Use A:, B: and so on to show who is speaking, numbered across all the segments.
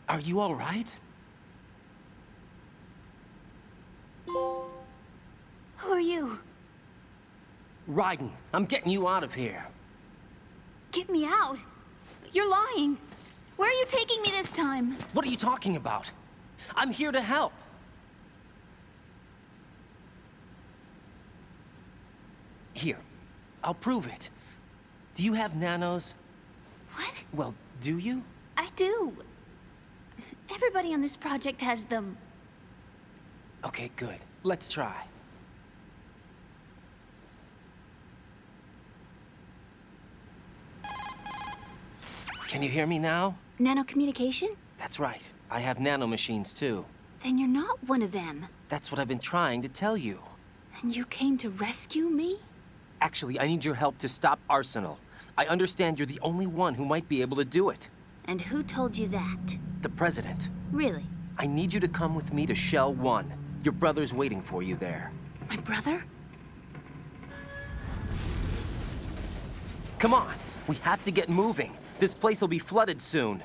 A: Are you all right?
B: Who are you?
A: Raiden, I'm getting you out of here.
B: Get me out. You're lying. Where are you taking me this time?
A: What are you talking about? I'm here to help. Here, I'll prove it. Do you have nanos?
B: What?
A: Well, do you?
B: I do. Everybody on this project has them.
A: Okay, good. Let's try. Can you hear me now?
B: Nanocommunication?
A: That's right. I have nanomachines too.
B: Then you're not one of them.
A: That's what I've been trying to tell you.
B: And you came to rescue me?
A: Actually, I need your help to stop Arsenal. I understand you're the only one who might be able to do it.
B: And who told you that?
A: The President.
B: Really?
A: I need you to come with me to Shell 1. Your brother's waiting for you there.
B: My brother?
A: Come on, we have to get moving. This place will be flooded soon.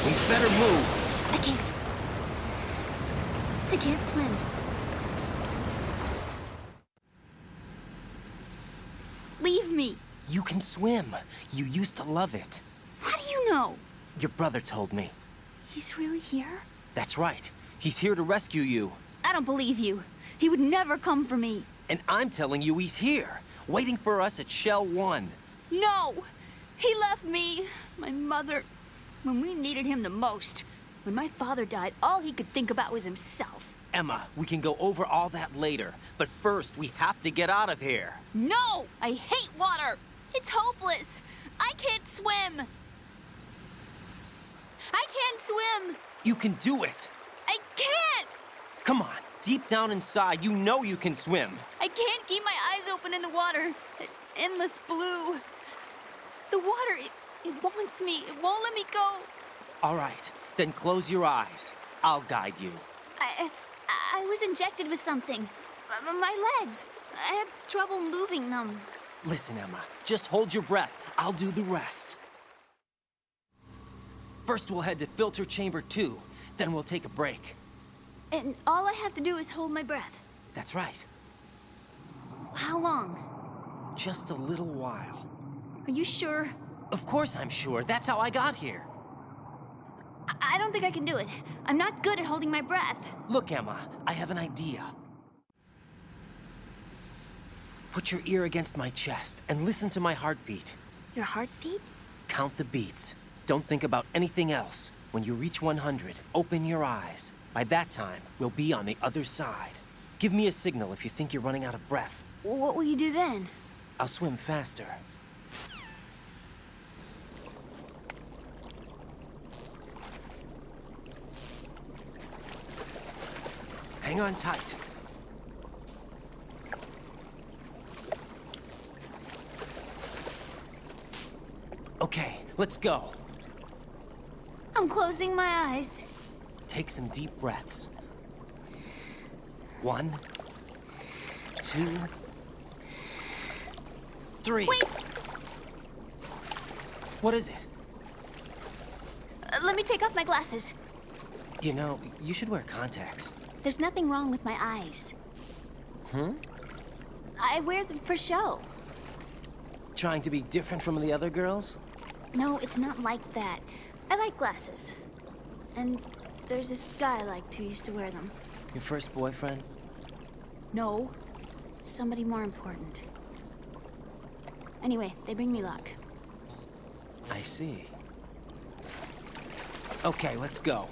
A: We better move.
B: I can't swim. Leave me.
A: You can swim. You used to love it.
B: How do you know?
A: Your brother told me.
B: He's really here?
A: That's right. He's here to rescue you.
B: I don't believe you. He would never come for me.
A: And I'm telling you he's here, waiting for us at Shell 1.
B: No! He left me, my mother, when we needed him the most. When my father died, all he could think about was himself.
A: Emma, we can go over all that later, but first we have to get out of here.
B: No! I hate water! It's hopeless! I can't swim! I can't swim!
A: You can do it.
B: I can't!
A: Come on, deep down inside, you know you can swim.
B: I can't keep my eyes open in the water. Endless blue. The water, it wants me. It won't let me go.
A: All right, then close your eyes. I'll guide you.
B: I was injected with something. My legs. I have trouble moving them.
A: Listen, Emma, just hold your breath. I'll do the rest. First, we'll head to filter chamber 2. Then we'll take a break.
B: And all I have to do is hold my breath.
A: That's right.
B: How long?
A: Just a little while.
B: Are you sure?
A: Of course I'm sure. That's how I got here.
B: I don't think I can do it. I'm not good at holding my breath.
A: Look, Emma, I have an idea. Put your ear against my chest and listen to my heartbeat.
B: Your heartbeat?
A: Count the beats. Don't think about anything else. When you reach 100, open your eyes. By that time, we'll be on the other side. Give me a signal if you think you're running out of breath.
B: What will you do then?
A: I'll swim faster. Hang on tight. Okay, let's go.
B: I'm closing my eyes.
A: Take some deep breaths. 1, 2, 3.
B: Wait!
A: What is it?
B: Let me take off my glasses.
A: You know, you should wear contacts.
B: There's nothing wrong with my eyes. I wear them for show.
A: Trying to be different from the other girls?
B: No, it's not like that. I like glasses. And there's this guy I liked who used to wear them.
A: Your first boyfriend?
B: No. Somebody more important. Anyway, they bring me luck.
A: I see. Okay, let's go.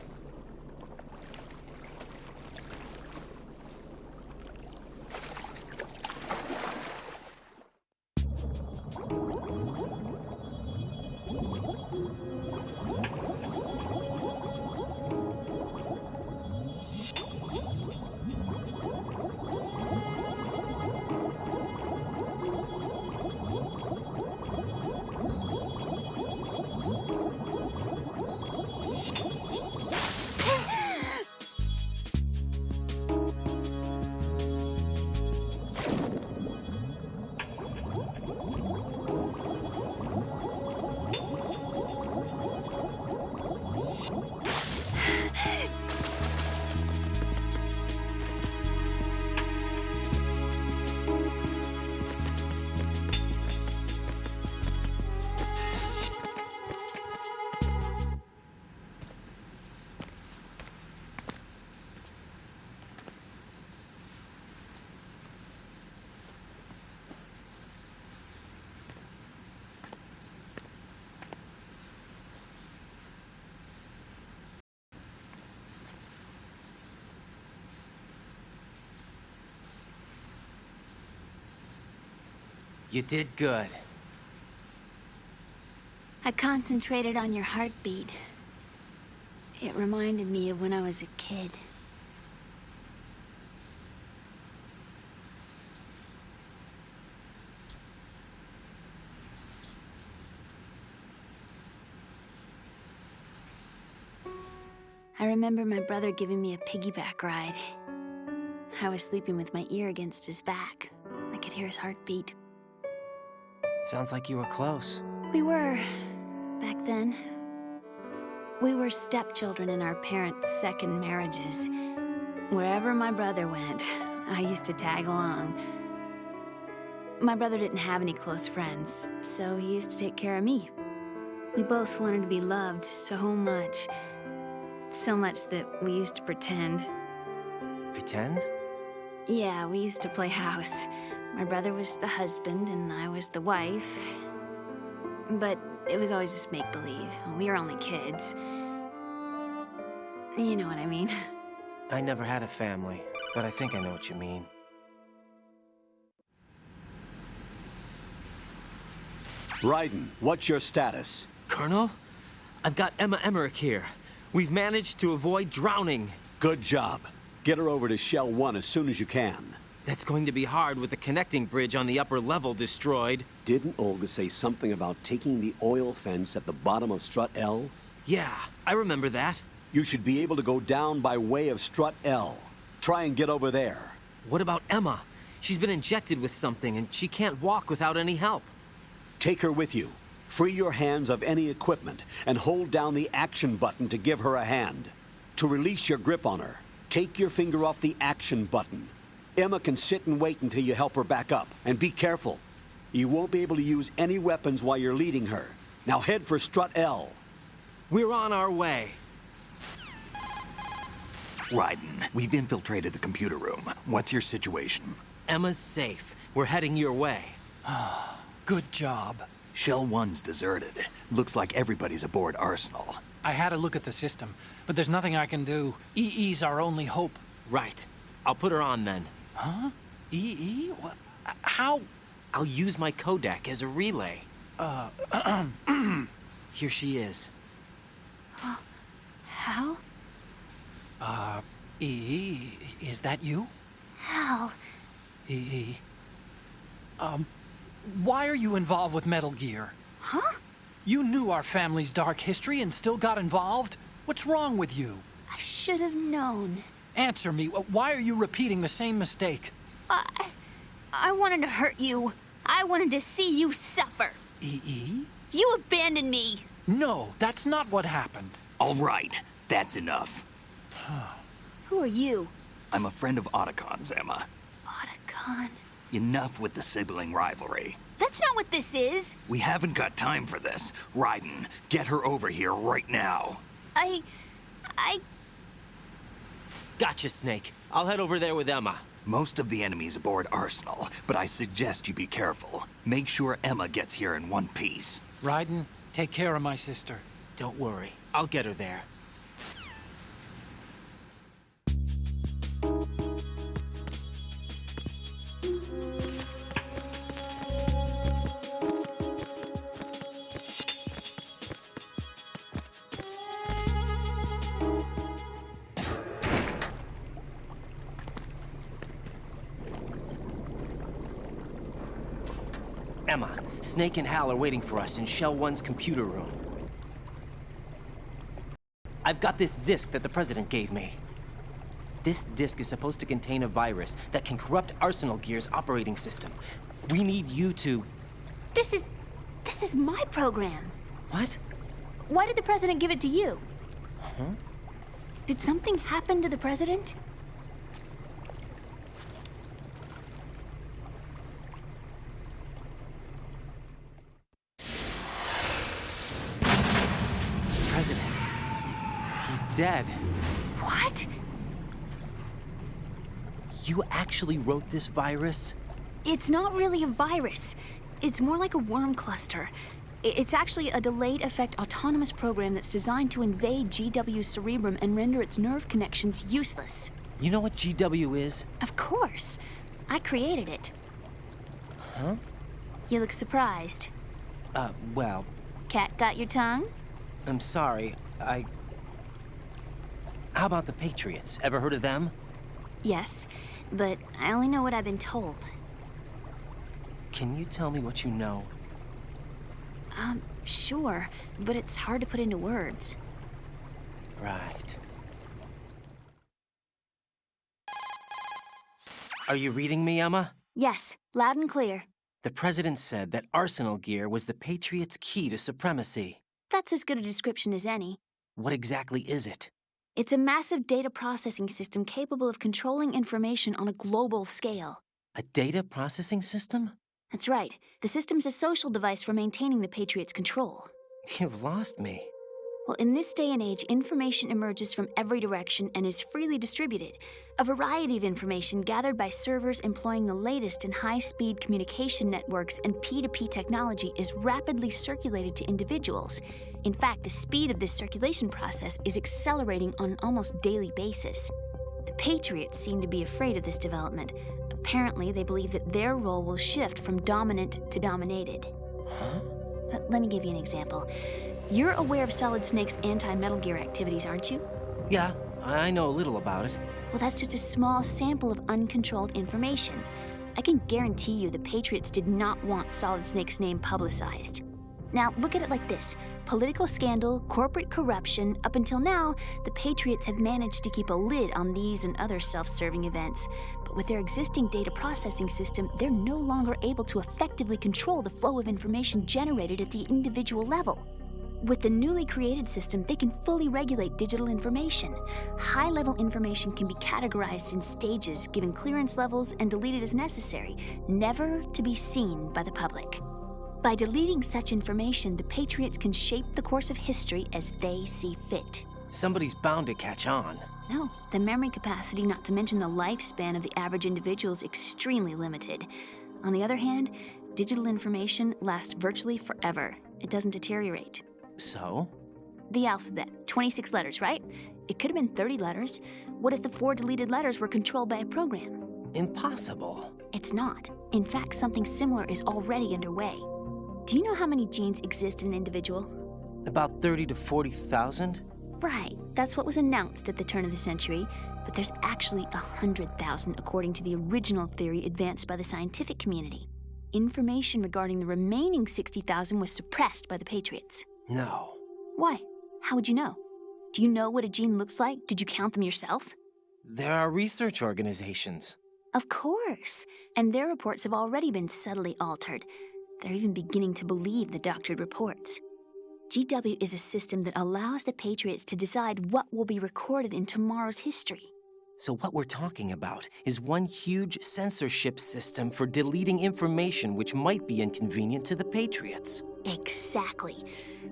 A: You did good.
B: I concentrated on your heartbeat. It reminded me of when I was a kid. I remember my brother giving me a piggyback ride. I was sleeping with my ear against his back. I could hear his heartbeat.
A: Sounds like you were close.
B: We were, back then. We were stepchildren in our parents' second marriages. Wherever my brother went, I used to tag along. My brother didn't have any close friends, so he used to take care of me. We both wanted to be loved so much. So much that we used to pretend.
A: Pretend?
B: Yeah, we used to play house. My brother was the husband and I was the wife. But it was always just make-believe. We were only kids. You know what I mean.
A: I never had a family, but I think I know what you mean.
C: Raiden, what's your status?
A: Colonel? I've got Emma Emmerich here. We've managed to avoid drowning.
C: Good job. Get her over to Shell 1 as soon as you can.
A: That's going to be hard with the connecting bridge on the upper level destroyed.
C: Didn't Olga say something about taking the oil fence at the bottom of Strut L?
A: Yeah, I remember that.
C: You should be able to go down by way of Strut L. Try and get over there.
A: What about Emma? She's been injected with something and she can't walk without any help.
C: Take her with you. Free your hands of any equipment and hold down the action button to give her a hand. To release your grip on her, take your finger off the action button. Emma can sit and wait until you help her back up. And be careful. You won't be able to use any weapons while you're leading her. Now head for Strut L.
A: We're on our way.
D: Raiden, we've infiltrated the computer room. What's your situation?
A: Emma's safe. We're heading your way.
E: Good job.
D: Shell 1's deserted. Looks like everybody's aboard Arsenal.
E: I had a look at the system, but there's nothing I can do. EE's our only hope.
A: Right. I'll put her on then.
E: Huh? EE? What? How?
A: I'll use my Kodak as a relay. Here she is.
B: How?
E: Is that you?
B: Hal.
E: EE. Why are you involved with Metal Gear?
B: Huh?
E: You knew our family's dark history and still got involved? What's wrong with you?
B: I should have known.
E: Answer me. Why are you repeating the same mistake?
B: I wanted to hurt you. I wanted to see you suffer.
E: EE?
B: You abandoned me.
E: No, that's not what happened.
D: All right, that's enough.
B: Who are you?
D: I'm a friend of Otacon's, Emma.
B: Otacon.
D: Enough with the sibling rivalry.
B: That's not what this is.
D: We haven't got time for this. Raiden, get her over here right now.
B: I...
A: Gotcha, Snake. I'll head over there with Emma.
D: Most of the enemy's aboard Arsenal, but I suggest you be careful. Make sure Emma gets here in one piece.
E: Raiden, take care of my sister.
A: Don't worry. I'll get her there. Emma, Snake and Hal are waiting for us in Shell 1's computer room. I've got this disk that the President gave me. This disk is supposed to contain a virus that can corrupt Arsenal Gear's operating system. We need you to...
B: This is my program.
A: What?
B: Why did the President give it to you?
A: Huh?
B: Did something happen to the President?
A: President. He's dead.
B: What?
A: You actually wrote this virus?
B: It's not really a virus. It's more like a worm cluster. It's actually a delayed effect autonomous program that's designed to invade GW's cerebrum and render its nerve connections useless.
A: You know what GW is?
B: Of course. I created it.
A: Huh?
B: You look surprised.
A: Well,
B: Cat got your tongue?
A: I'm sorry. How about the Patriots? Ever heard of them?
B: Yes, but I only know what I've been told.
A: Can you tell me what you know?
B: Sure, but it's hard to put into words.
A: Right. Are you reading me, Emma?
B: Yes, loud and clear.
A: The President said that Arsenal Gear was the Patriots' key to supremacy.
B: That's as good a description as any.
A: What exactly is it?
B: It's a massive data processing system capable of controlling information on a global scale.
A: A data processing system?
B: That's right. The system's a social device for maintaining the Patriots' control.
A: You've lost me.
B: Well, in this day and age, information emerges from every direction and is freely distributed. A variety of information gathered by servers employing the latest in high-speed communication networks and P2P technology is rapidly circulated to individuals. In fact, the speed of this circulation process is accelerating on an almost daily basis. The Patriots seem to be afraid of this development. Apparently, they believe that their role will shift from dominant to dominated.
A: Huh?
B: Let me give you an example. You're aware of Solid Snake's anti-Metal Gear activities, aren't you?
A: Yeah, I know a little about it.
B: Well, that's just a small sample of uncontrolled information. I can guarantee you the Patriots did not want Solid Snake's name publicized. Now, look at it like this. Political scandal, corporate corruption, up until now, the Patriots have managed to keep a lid on these and other self-serving events. But with their existing data processing system, they're no longer able to effectively control the flow of information generated at the individual level. With the newly created system, they can fully regulate digital information. High-level information can be categorized in stages, given clearance levels, and deleted as necessary, never to be seen by the public. By deleting such information, the Patriots can shape the course of history as they see fit.
A: Somebody's bound to catch on.
B: No, the memory capacity, not to mention the lifespan of the average individual, is extremely limited. On the other hand, digital information lasts virtually forever. It doesn't deteriorate.
A: So?
B: The alphabet, 26 letters, right? It could have been 30 letters. What if the 4 deleted letters were controlled by a program?
A: Impossible.
B: It's not. In fact, something similar is already underway. Do you know how many genes exist in an individual?
A: About 30 to 40,000?
B: Right. That's what was announced at the turn of the century, but there's actually 100,000 according to the original theory advanced by the scientific community. Information regarding the remaining 60,000 was suppressed by the Patriots.
A: No.
B: Why? How would you know? Do you know what a gene looks like? Did you count them yourself?
A: There are research organizations.
B: Of course. And their reports have already been subtly altered. They're even beginning to believe the doctored reports. GW is a system that allows the Patriots to decide what will be recorded in tomorrow's history.
A: So what we're talking about is one huge censorship system for deleting information which might be inconvenient to the Patriots.
B: Exactly.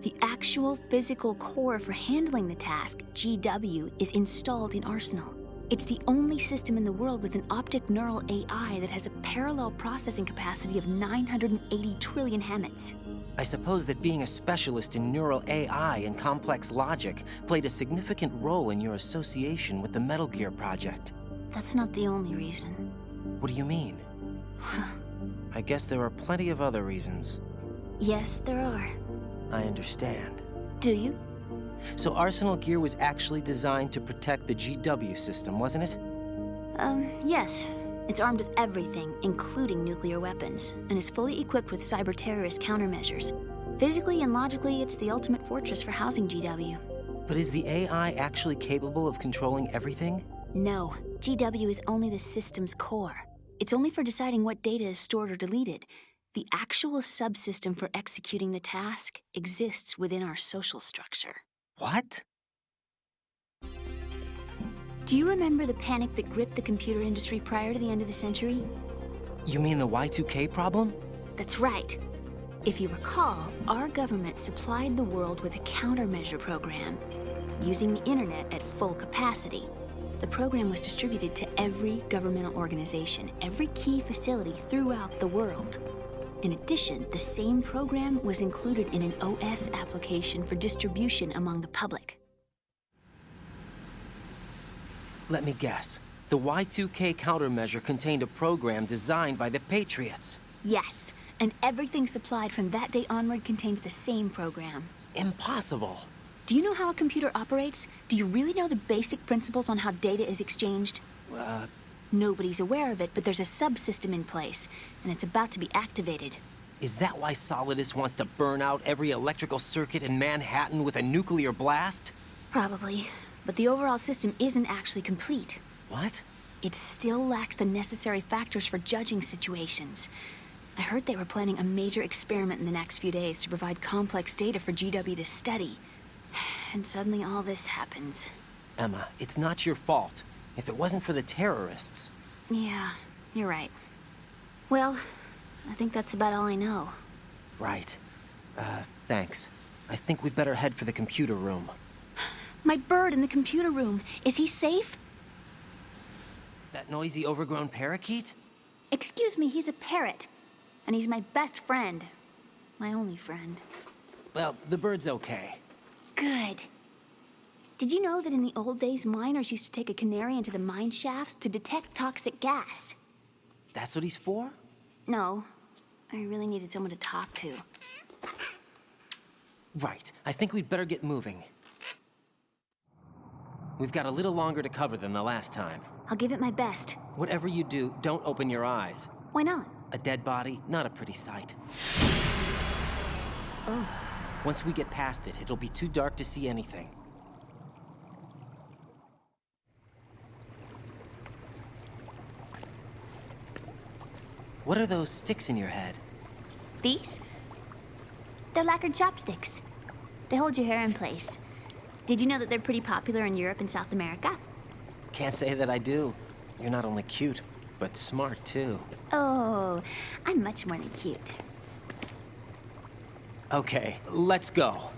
B: The actual physical core for handling the task, GW, is installed in Arsenal. It's the only system in the world with an optic neural AI that has a parallel processing capacity of 980 trillion Hamets.
A: I suppose that being a specialist in neural AI and complex logic played a significant role in your association with the Metal Gear project.
B: That's not the only reason.
A: What do you mean? I guess there are plenty of other reasons.
B: Yes, there are.
A: I understand.
B: Do you?
A: So Arsenal Gear was actually designed to protect the GW system, wasn't it?
B: Yes. It's armed with everything, including nuclear weapons, and is fully equipped with cyber-terrorist countermeasures. Physically and logically, it's the ultimate fortress for housing GW.
A: But is the AI actually capable of controlling everything?
B: No. GW is only the system's core. It's only for deciding what data is stored or deleted. The actual subsystem for executing the task exists within our social structure.
A: What?
B: Do you remember the panic that gripped the computer industry prior to the end of the century?
A: You mean the Y2K problem?
B: That's right. If you recall, our government supplied the world with a countermeasure program, using the internet at full capacity. The program was distributed to every governmental organization, every key facility throughout the world. In addition, the same program was included in an OS application for distribution among the public.
A: Let me guess. The Y2K countermeasure contained a program designed by the Patriots.
B: Yes, and everything supplied from that day onward contains the same program.
A: Impossible.
B: Do you know how a computer operates? Do you really know the basic principles on how data is exchanged? Nobody's aware of it, but there's a subsystem in place, and it's about to be activated.
A: Is that why Solidus wants to burn out every electrical circuit in Manhattan with a nuclear blast?
B: Probably, but the overall system isn't actually complete.
A: What?
B: It still lacks the necessary factors for judging situations. I heard they were planning a major experiment in the next few days to provide complex data for GW to study. And suddenly all this happens.
A: Emma, it's not your fault. If it wasn't for the terrorists...
B: Yeah, you're right. Well, I think that's about all I know.
A: Right. Thanks. I think we'd better head for the computer room.
B: My bird in the computer room. Is he safe?
A: That noisy, overgrown parakeet?
B: Excuse me, he's a parrot. And he's my best friend. My only friend.
A: Well, the bird's okay.
B: Good. Did you know that in the old days, miners used to take a canary into the mine shafts to detect toxic gas?
A: That's what he's for?
B: No. I really needed someone to talk to.
A: Right. I think we'd better get moving. We've got a little longer to cover than the last time.
B: I'll give it my best.
A: Whatever you do, don't open your eyes.
B: Why not?
A: A dead body, not a pretty sight.
B: Oh.
A: Once we get past it, it'll be too dark to see anything. What are those sticks in your head?
B: These? They're lacquered chopsticks. They hold your hair in place. Did you know that they're pretty popular in Europe and South America?
A: Can't say that I do. You're not only cute, but smart too.
B: Oh, I'm much more than cute.
A: Okay, let's go.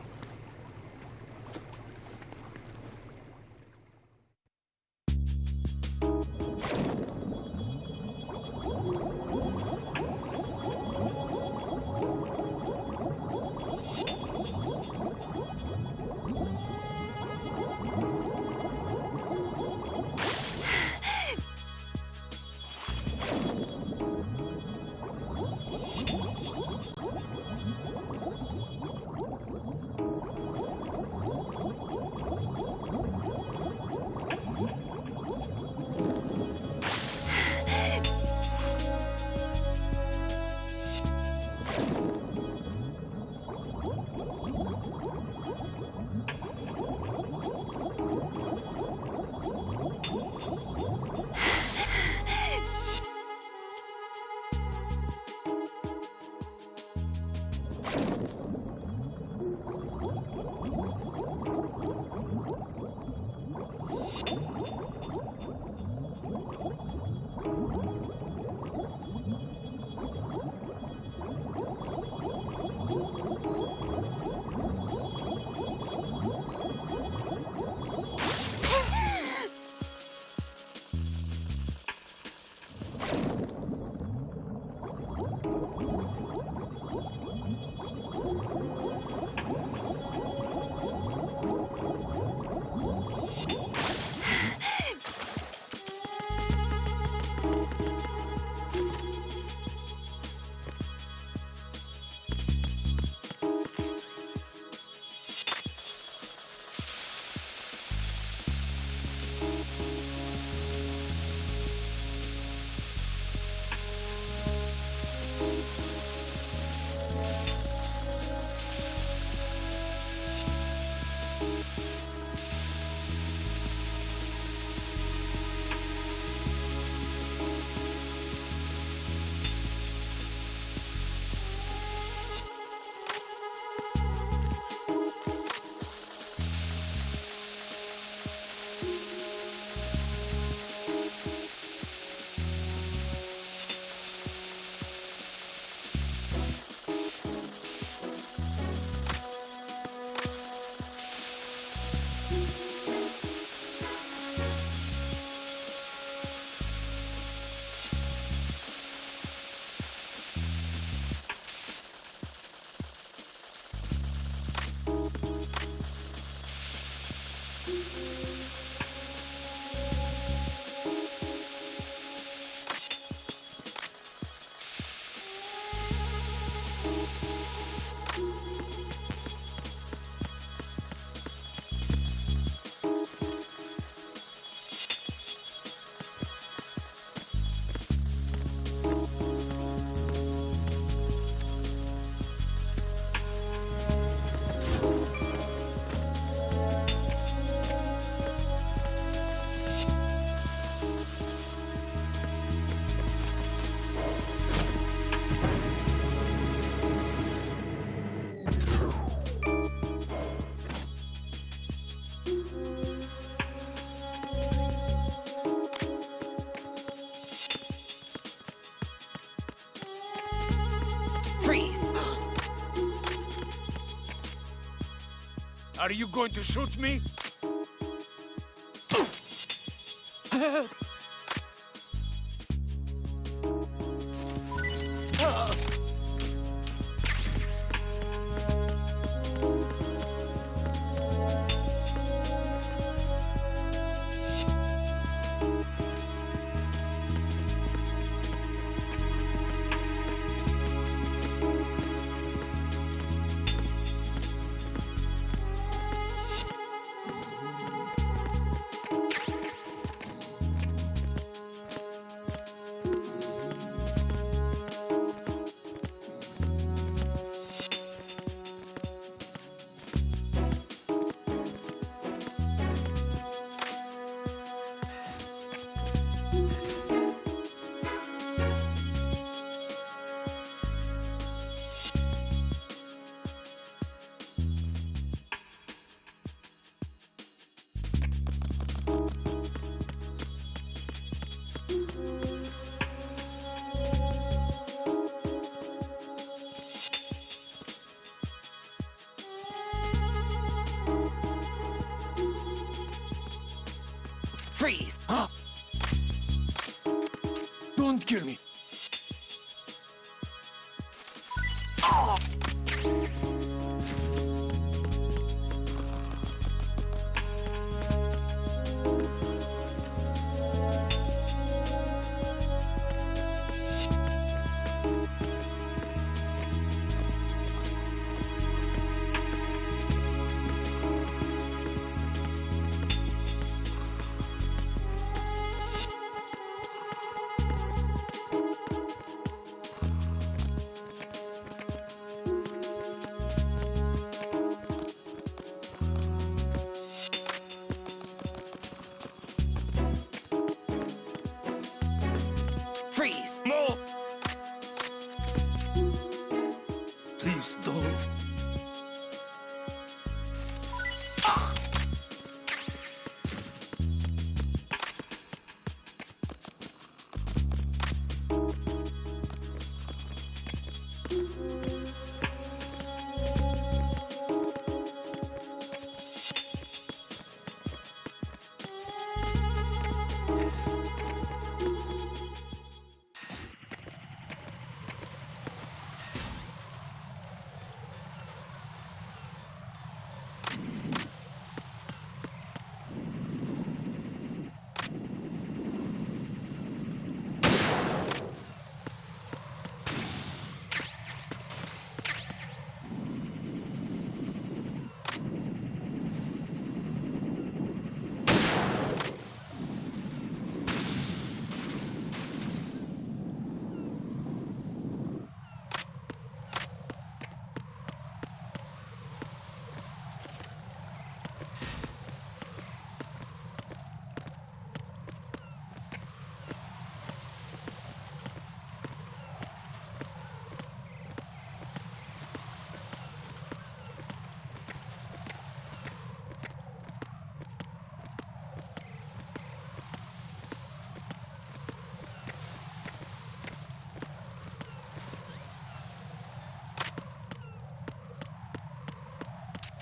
A: Freeze!
F: Are you going to shoot me?
A: Freeze!
F: Don't kill me.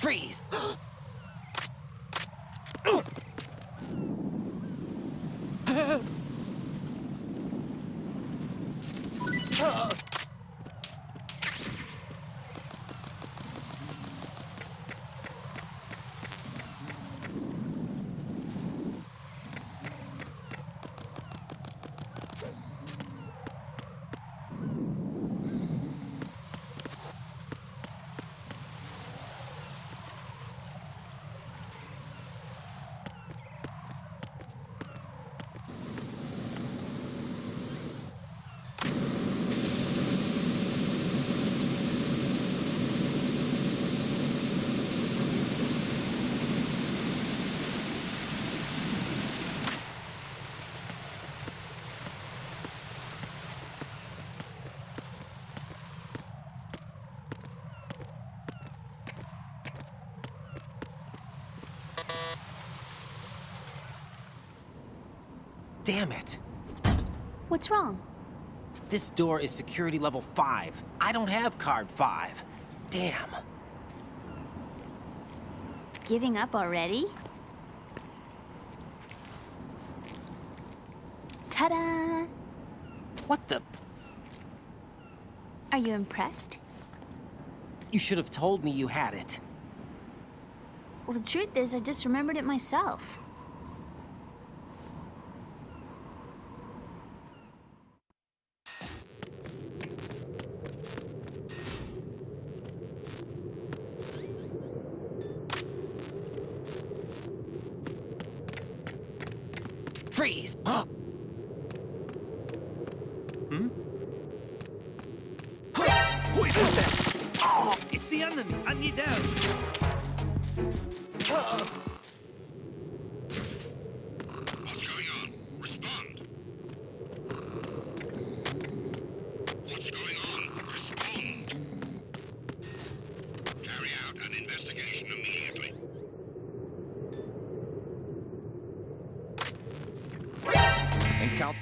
A: Freeze! Damn it.
B: What's wrong?
A: This door is security level 5. I don't have card 5. Damn.
B: Giving up already? Ta-da!
A: What the?
B: Are you impressed?
A: You should have told me you had it.
B: Well, the truth is, I just remembered it myself.
A: Freeze! Huh?
D: Who is that? Oh, it's the enemy. I need help.
G: What's going on? Respond. What's going on? Respond. Carry out an investigation immediately.
A: Encounter.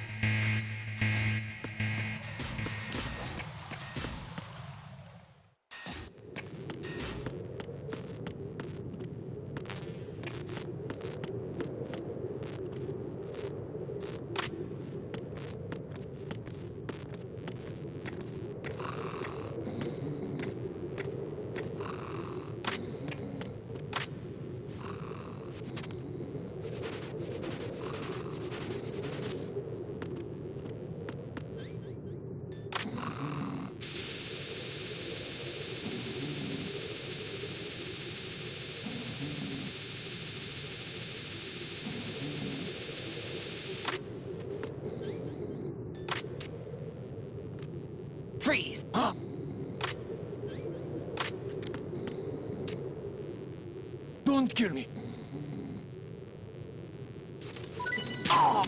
A: Freeze! Huh?
F: Don't kill me.
A: Oh!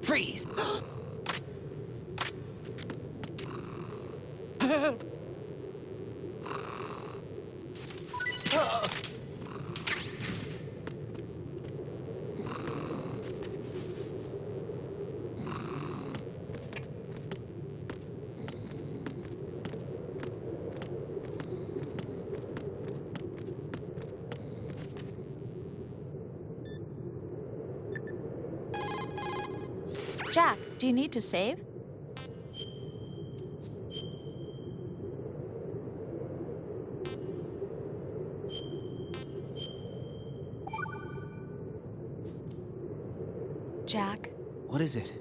A: Freeze!
H: Jack, do you need to save? Jack,
A: What is it?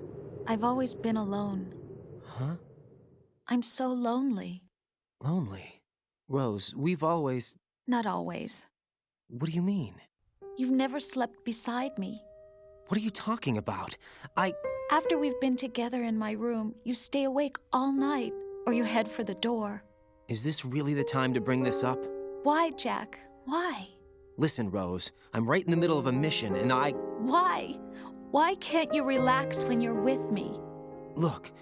H: I've always been alone.
A: Huh?
H: I'm so lonely.
A: Lonely. Rose, we've always...
H: Not always.
A: What do you mean?
H: You've never slept beside me.
A: What are you talking about?
H: After we've been together in my room, you stay awake all night, or you head for the door.
A: Is this really the time to bring this up?
H: Why, Jack? Why?
A: Listen, Rose, I'm right in the middle of a mission, and
H: Why? Why can't you relax when you're with me?
A: Look,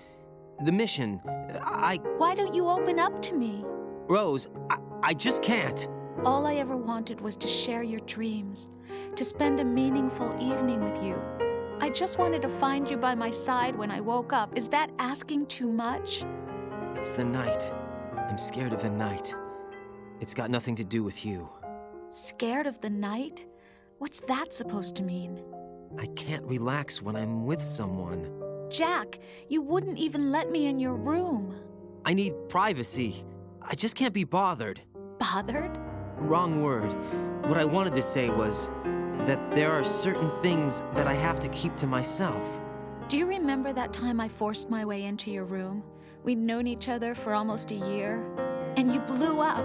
A: the mission,
H: Why don't you open up to me?
A: Rose, I just can't.
H: All I ever wanted was to share your dreams, to spend a meaningful evening with you. I just wanted to find you by my side when I woke up. Is that asking too much?
A: It's the night. I'm scared of the night. It's got nothing to do with you.
H: Scared of the night? What's that supposed to mean?
A: I can't relax when I'm with someone.
H: Jack, you wouldn't even let me in your room.
A: I need privacy. I just can't be bothered.
H: Bothered?
A: Wrong word. What I wanted to say was that there are certain things that I have to keep to myself.
H: Do you remember that time I forced my way into your room? We'd known each other for almost a year, and you blew up.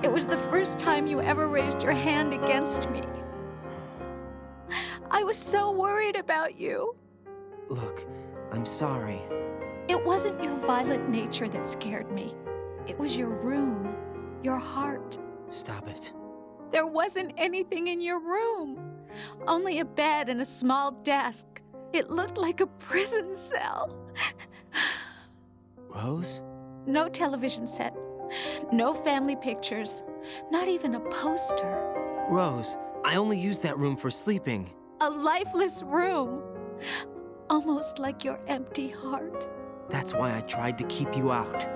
H: It was the first time you ever raised your hand against me. I was so worried about you.
A: Look, I'm sorry.
H: It wasn't your violent nature that scared me. It was your room, your heart.
A: Stop it.
H: There wasn't anything in your room. Only a bed and a small desk. It looked like a prison cell.
A: Rose?
H: No television set. No family pictures. Not even a poster.
A: Rose, I only use that room for sleeping.
H: A lifeless room. Almost like your empty heart.
A: That's why I tried to keep you out.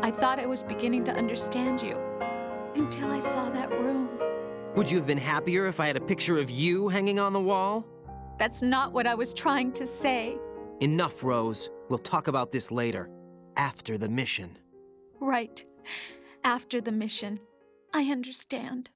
H: I thought I was beginning to understand you. Until I saw that room.
A: Would you have been happier if I had a picture of you hanging on the wall?
H: That's not what I was trying to say.
A: Enough, Rose. We'll talk about this later. After the mission.
H: Right. After the mission. I understand.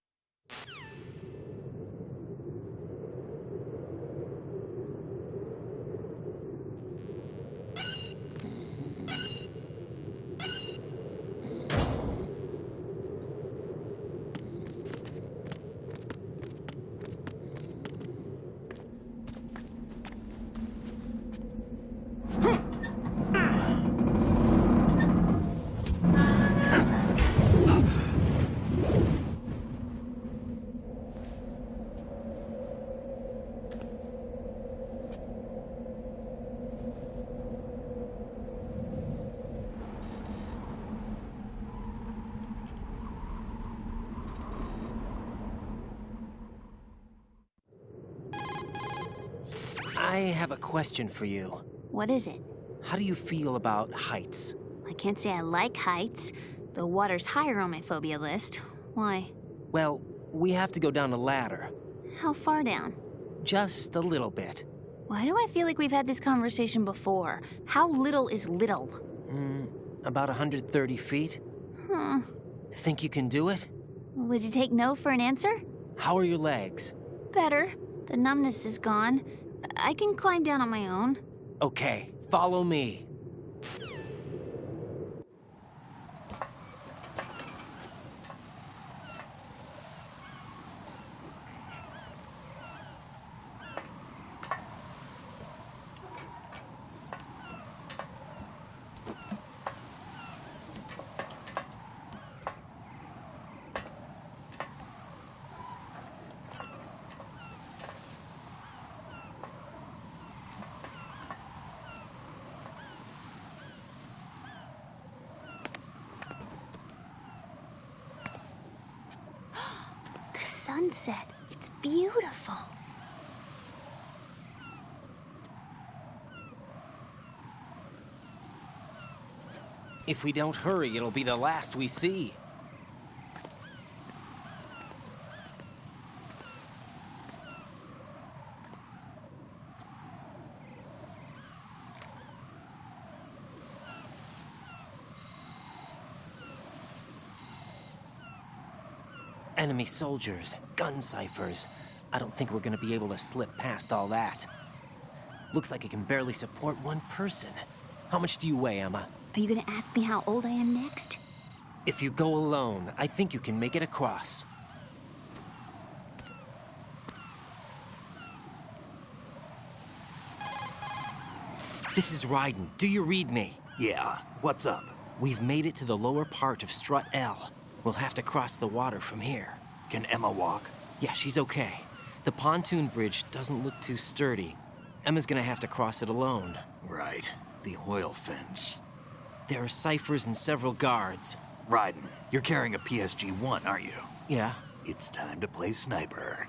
A: I have a question for you.
B: What is it?
A: How do you feel about heights?
B: I can't say I like heights. The water's higher on my phobia list. Why?
A: Well, we have to go down a ladder.
B: How far down?
A: Just a little bit.
B: Why do I feel like we've had this conversation before? How little is little?
A: About 130 feet. Think you can do it?
B: Would you take no for an answer?
A: How are your legs?
B: Better. The numbness is gone. I can climb down on my own.
A: Okay, follow me.
B: Sunset. It's beautiful.
A: If we don't hurry, it'll be the last we see. Enemy soldiers, gun ciphers. I don't think we're gonna be able to slip past all that. Looks like it can barely support one person. How much do you weigh, Emma?
B: Are you gonna ask me how old I am next?
A: If you go alone, I think you can make it across. This is Ryden. Do you read me?
D: Yeah, what's up?
A: We've made it to the lower part of Strut L. We'll have to cross the water from here.
D: Can Emma walk?
A: Yeah, she's okay. The pontoon bridge doesn't look too sturdy. Emma's gonna have to cross it alone.
D: Right. The oil fence.
A: There are ciphers and several guards.
D: Ryden, you're carrying a PSG-1, aren't you?
A: Yeah,
D: It's time to play sniper.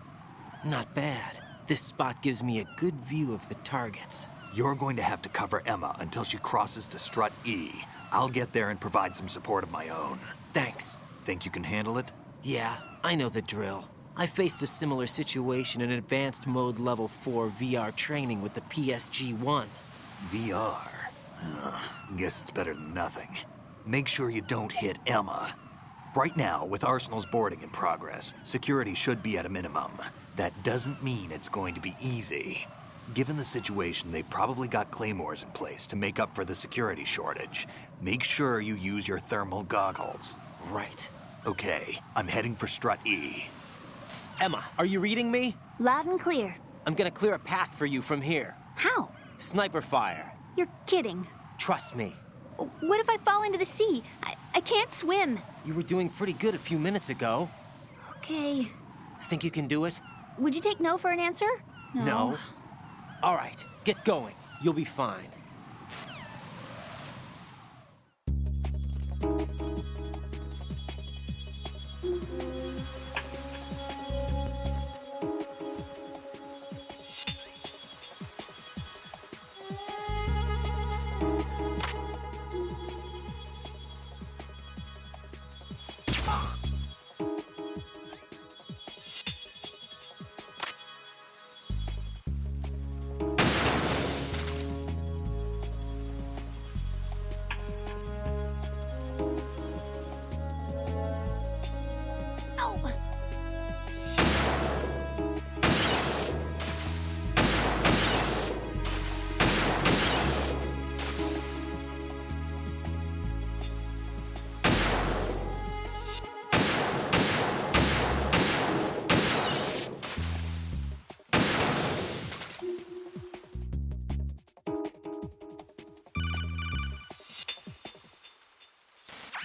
A: not bad. This spot gives me a good view of the targets.
D: You're going to have to cover Emma until she crosses to Strut E. I'll get there and provide some support of my own.
A: Thanks.
D: Think you can handle it?
A: Yeah, I know the drill. I faced a similar situation in Advanced Mode Level 4 VR training with the PSG-1.
D: VR. Guess it's better than nothing. Make sure you don't hit Emma. Right now, with Arsenal's boarding in progress, security should be at a minimum. That doesn't mean it's going to be easy. Given the situation, they've probably got claymores in place to make up for the security shortage. Make sure you use your thermal goggles.
A: Right.
D: Okay, I'm heading for Strut E.
A: Emma, are you reading me?
B: Loud and clear.
A: I'm gonna clear a path for you from here.
B: How?
A: Sniper fire.
B: You're kidding.
A: Trust me.
B: What if I fall into the sea? I can't swim.
A: You were doing pretty good a few minutes ago.
B: Okay.
A: Think you can do it?
B: Would you take no for an answer?
A: No. All right, get going. You'll be fine.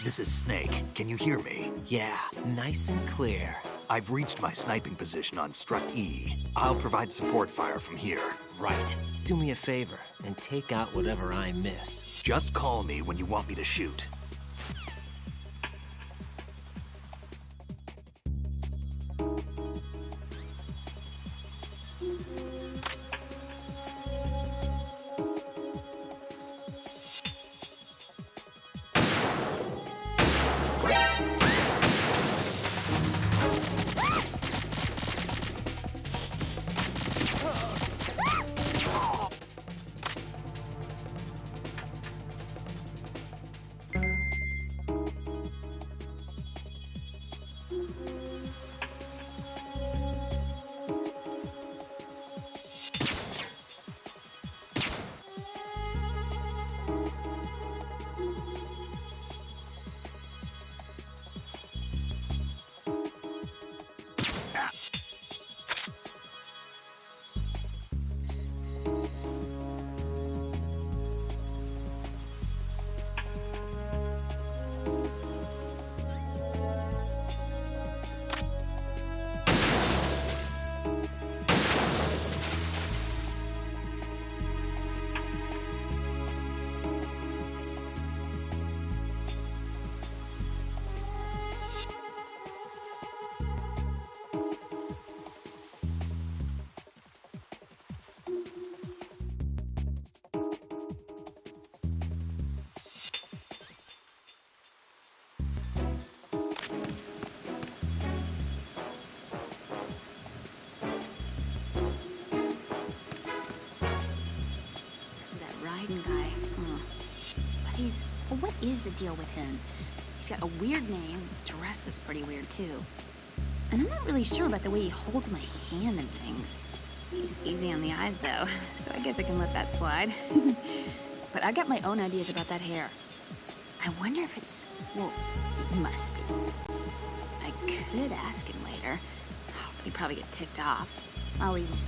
D: This is Snake. Can you hear me?
A: Yeah, nice and clear.
D: I've reached my sniping position on Strut E. I'll provide support fire from here.
A: Right. Do me a favor and take out whatever I miss.
D: Just call me when you want me to shoot.
B: Guy. But what is the deal with him? He's got a weird name, dresses pretty weird too. And I'm not really sure about the way he holds my hand and things. He's easy on the eyes though, so I guess I can let that slide. But I got my own ideas about that hair. I wonder if it's, well, it must be. I could ask him later. Oh, but he'd probably get ticked off. I'll leave him.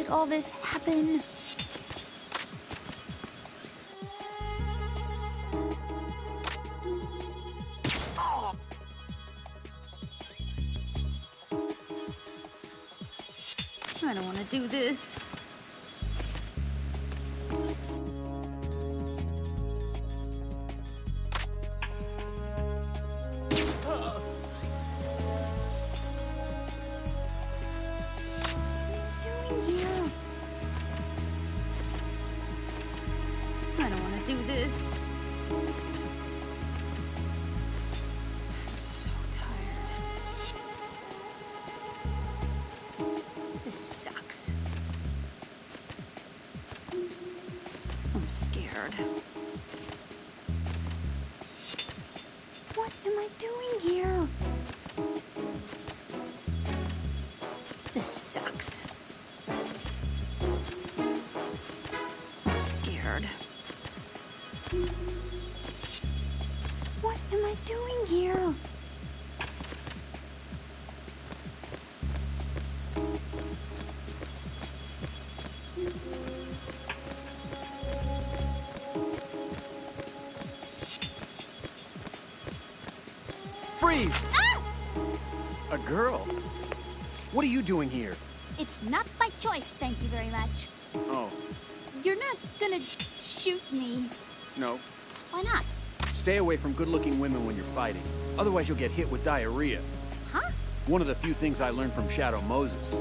B: make all this happen? I don't want to do this. I don't want to do this. I'm so tired. This sucks. I'm scared. What am I doing here? This sucks. I'm scared. What am I doing here?
I: Freeze!
B: Ah!
I: A girl? What are you doing here?
B: It's not by choice, thank you very much.
I: Oh,
B: You're not gonna shoot me.
I: no.
B: Why not?
I: Stay away from good-looking women when you're fighting. Otherwise, you'll get hit with diarrhea.
B: Huh?
I: One of the few things I learned from Shadow Moses.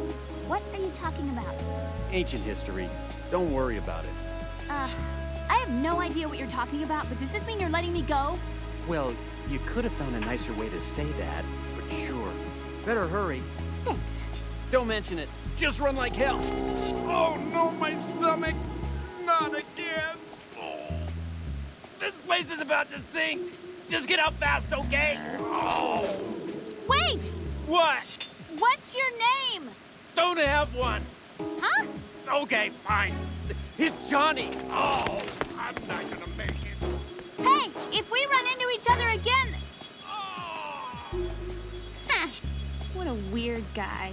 B: What are you talking about?
I: Ancient history. Don't worry about it.
B: I have no idea what you're talking about, but does this mean you're letting me go?
I: Well, you could have found a nicer way to say that, but sure. Better hurry.
B: Thanks.
I: Don't mention it. Just run like hell.
F: Oh no, my stomach! Not again! Oh. This place is about to sink! Just get out fast, okay? Oh.
B: Wait!
F: What?
B: What's your name?
F: Don't have one!
B: Huh?
F: Okay, fine. It's Johnny! Oh, I'm not gonna make it.
B: Hey, if we run into each other again...
F: Oh.
B: Huh. What a weird guy.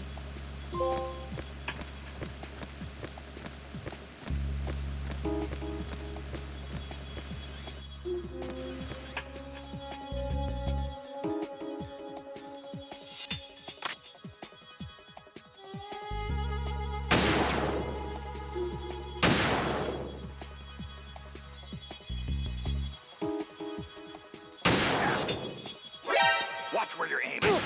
F: Watch where you're aiming.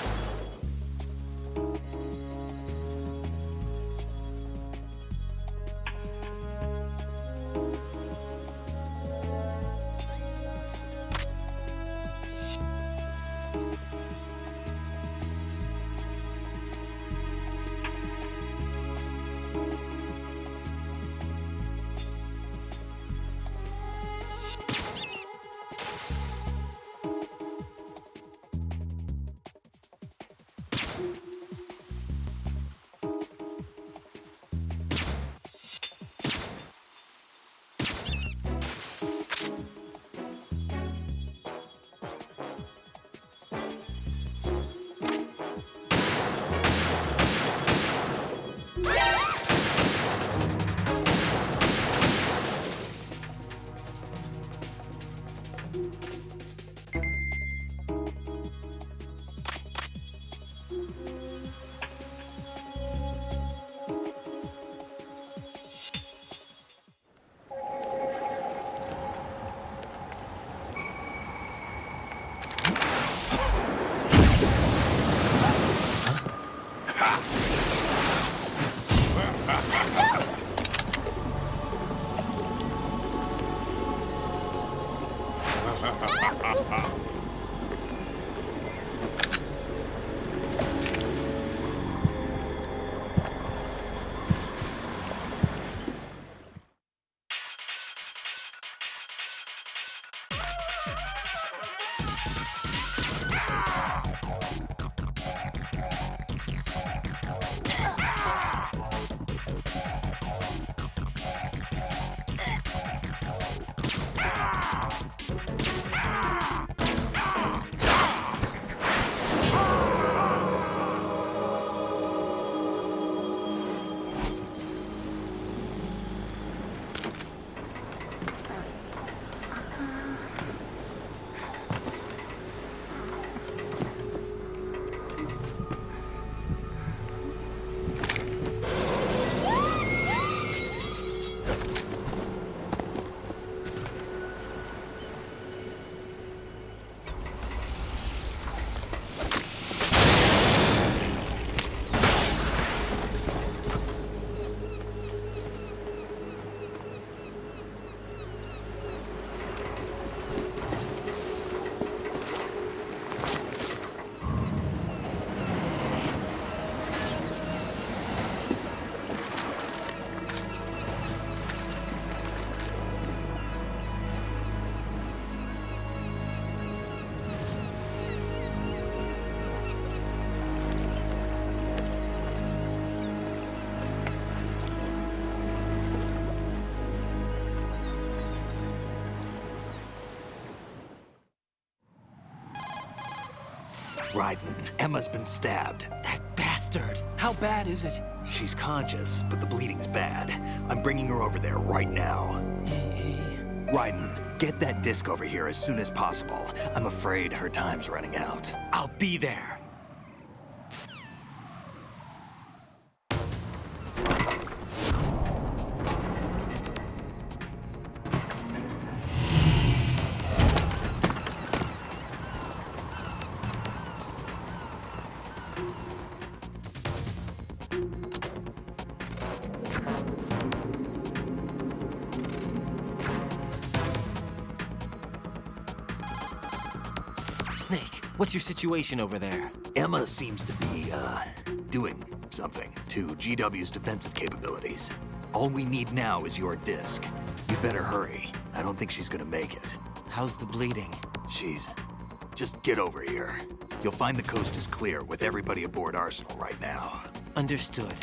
D: Raiden, Emma's been stabbed.
A: That bastard!
E: How bad is it?
D: She's conscious, but the bleeding's bad. I'm bringing her over there right now. Raiden, get that disc over here as soon as possible. I'm afraid her time's running out.
A: I'll be there. Snake, what's your situation over there?
D: Emma seems to be, doing something to GW's defensive capabilities. All we need now is your disc. You better hurry. I don't think she's gonna make it.
A: How's the bleeding?
D: Just get over here. You'll find the coast is clear with everybody aboard Arsenal right now.
A: Understood.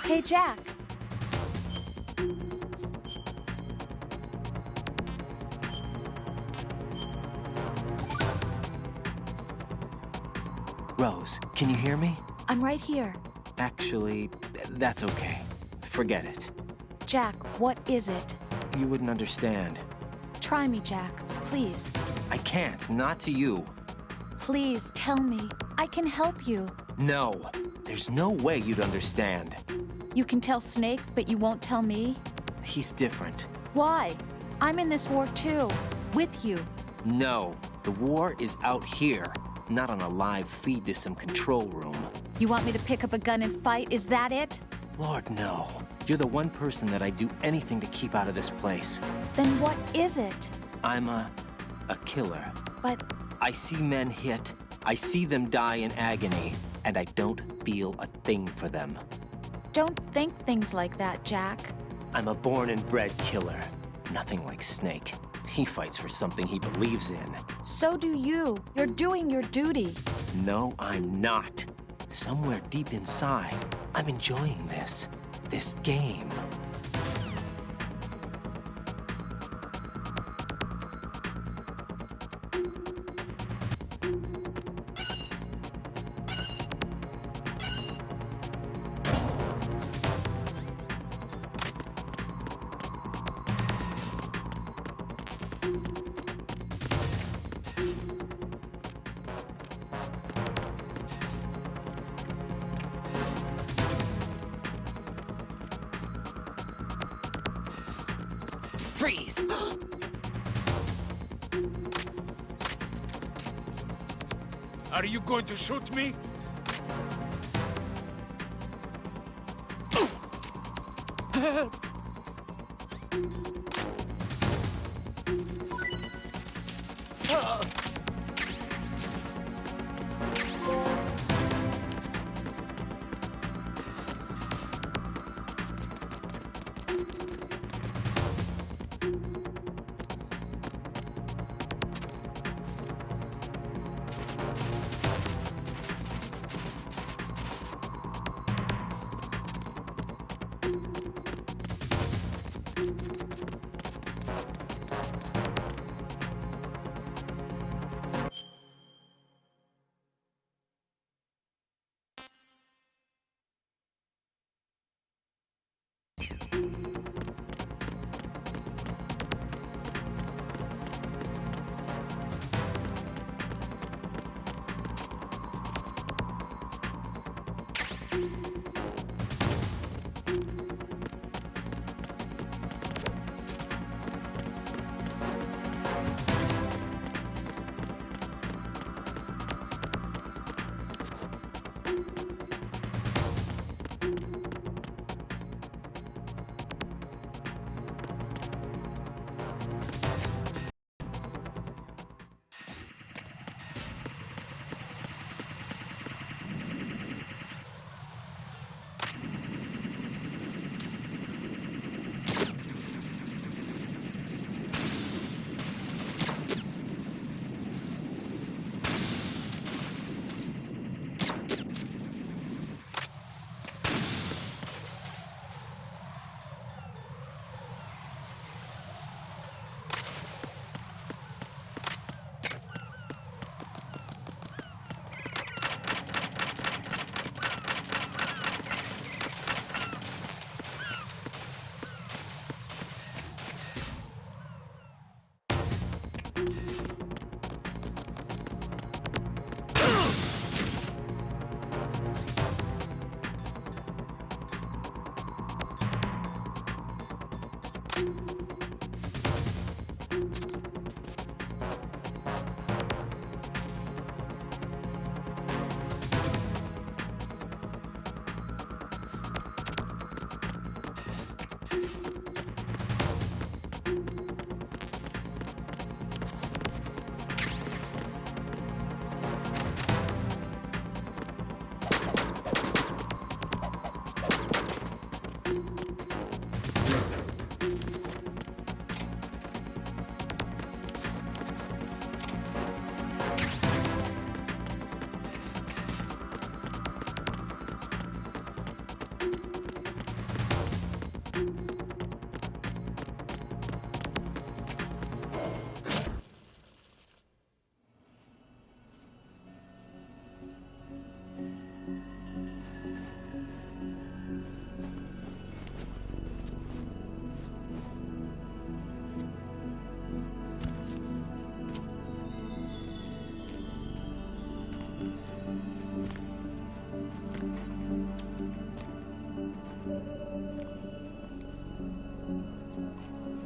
H: Hey, Jack.
A: Rose, can you hear me?
H: I'm right here.
A: Actually, that's okay. Forget it.
H: Jack, what is it?
A: You wouldn't understand.
H: Try me, Jack. Please.
A: I can't, not to you.
H: Please, tell me. I can help you.
A: No, there's no way you'd understand.
H: You can tell Snake, but you won't tell me?
A: He's different.
H: Why? I'm in this war too. With you.
A: No, the war is out here, not on a live feed to some control room.
H: You want me to pick up a gun and fight? Is that it?
A: Lord, no. You're the one person that I'd do anything to keep out of this place.
H: Then what is it?
A: I'm a killer.
H: But
A: I see men hit, I see them die in agony, and I don't feel a thing for them.
H: don't think things like that, Jack.
A: I'm a born and bred killer. Nothing like Snake. He fights for something he believes in.
H: So do you. You're doing your duty.
A: No, I'm not. Somewhere deep inside, I'm enjoying this game. Freeze!
F: Are you going to shoot me?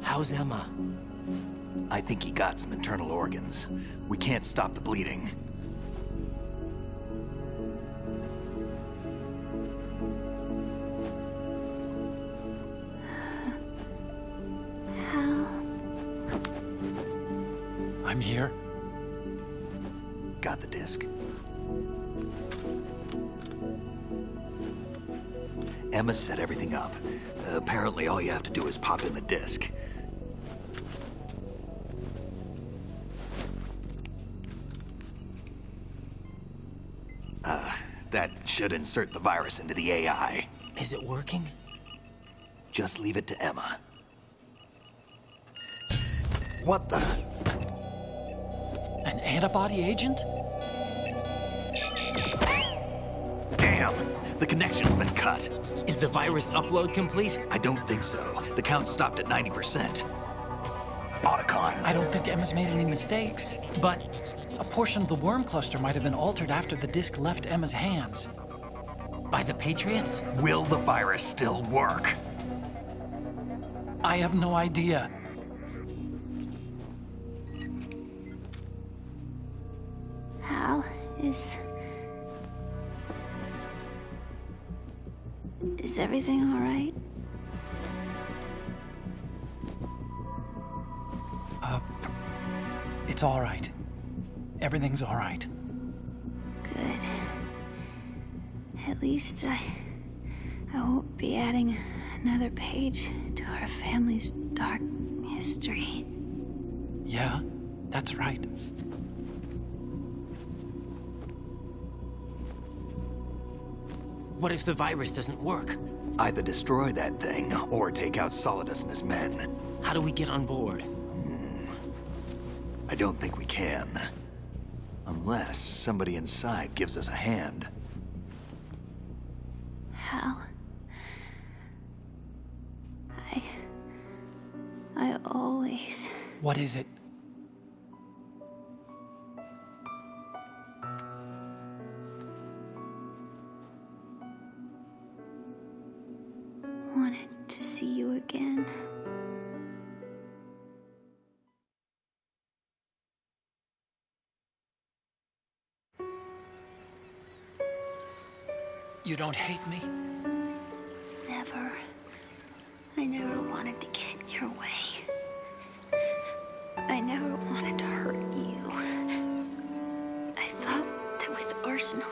A: How's Emma?
D: I think he got some internal organs. We can't stop the bleeding.
E: I'm here.
D: Got the disc. Emma set everything up. Apparently all you have to do is pop in the disc. That should insert the virus into the AI.
A: Is it working?
D: Just leave it to Emma. What the?
E: An antibody agent?
D: Damn! The connection's been cut.
A: Is the virus upload complete?
D: I don't think so. The count stopped at 90%. Otacon.
E: I don't think Emma's made any mistakes.
A: But
E: A portion of the worm cluster might have been altered after the disc left Emma's hands.
A: by the Patriots?
D: Will the virus still work?
E: I have no idea.
B: Hal, is everything all right?
E: It's all right. Everything's all right.
B: Good. At least I won't be adding another page to our family's dark history.
E: Yeah, that's right.
A: What if the virus doesn't work?
D: Either destroy that thing, or take out Solidus and his men.
A: How do we get on board?
D: I don't think we can. Unless somebody inside gives us a hand.
B: Hal, I always...
E: What is it?
B: wanted to see you again.
E: You don't hate me?
B: Never. I never wanted to get in your way. I never wanted to hurt you. I thought that with Arsenal,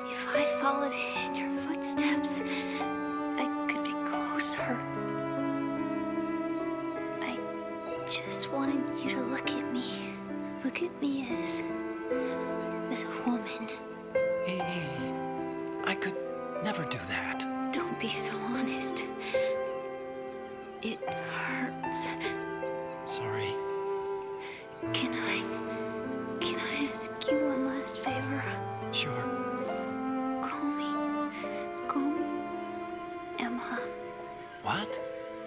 B: if I followed in your footsteps, I could be closer. I just wanted you to look at me. Look at me as a woman.
E: I could never do that.
B: Don't be so honest. It hurts.
E: Sorry.
B: Can I ask you one last favor?
E: Sure.
B: Call me Emma.
E: What?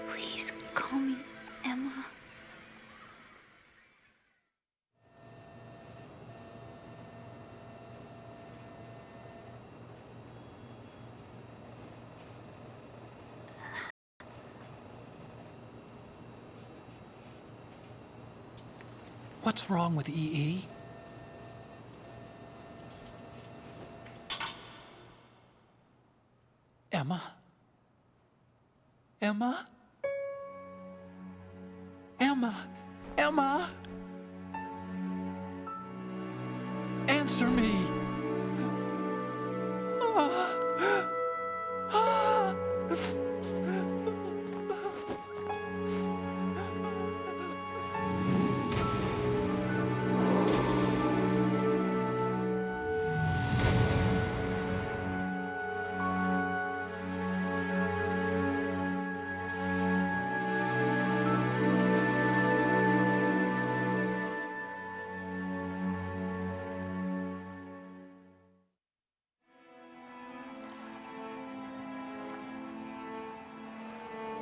B: Please call me Emma.
E: What's wrong with EE? Emma? Emma? Emma? Emma? Answer me!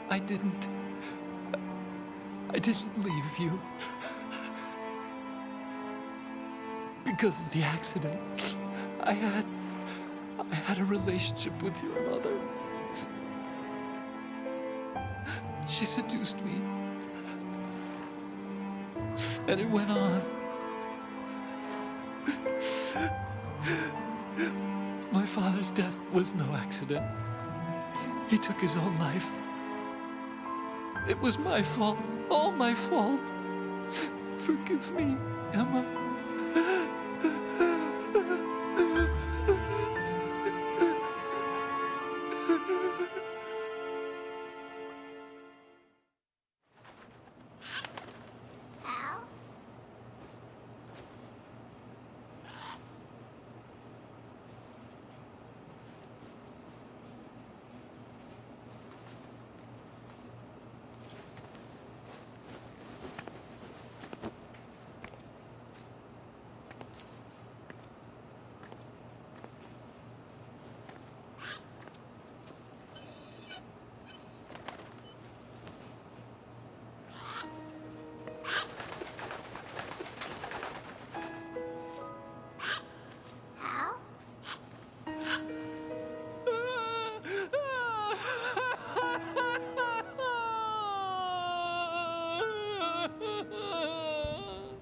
E: I didn't leave you. Because of the accident, I had a relationship with your mother. She seduced me. And it went on. My father's death was no accident. He took his own life. It was my fault, all my fault. Forgive me, Emma.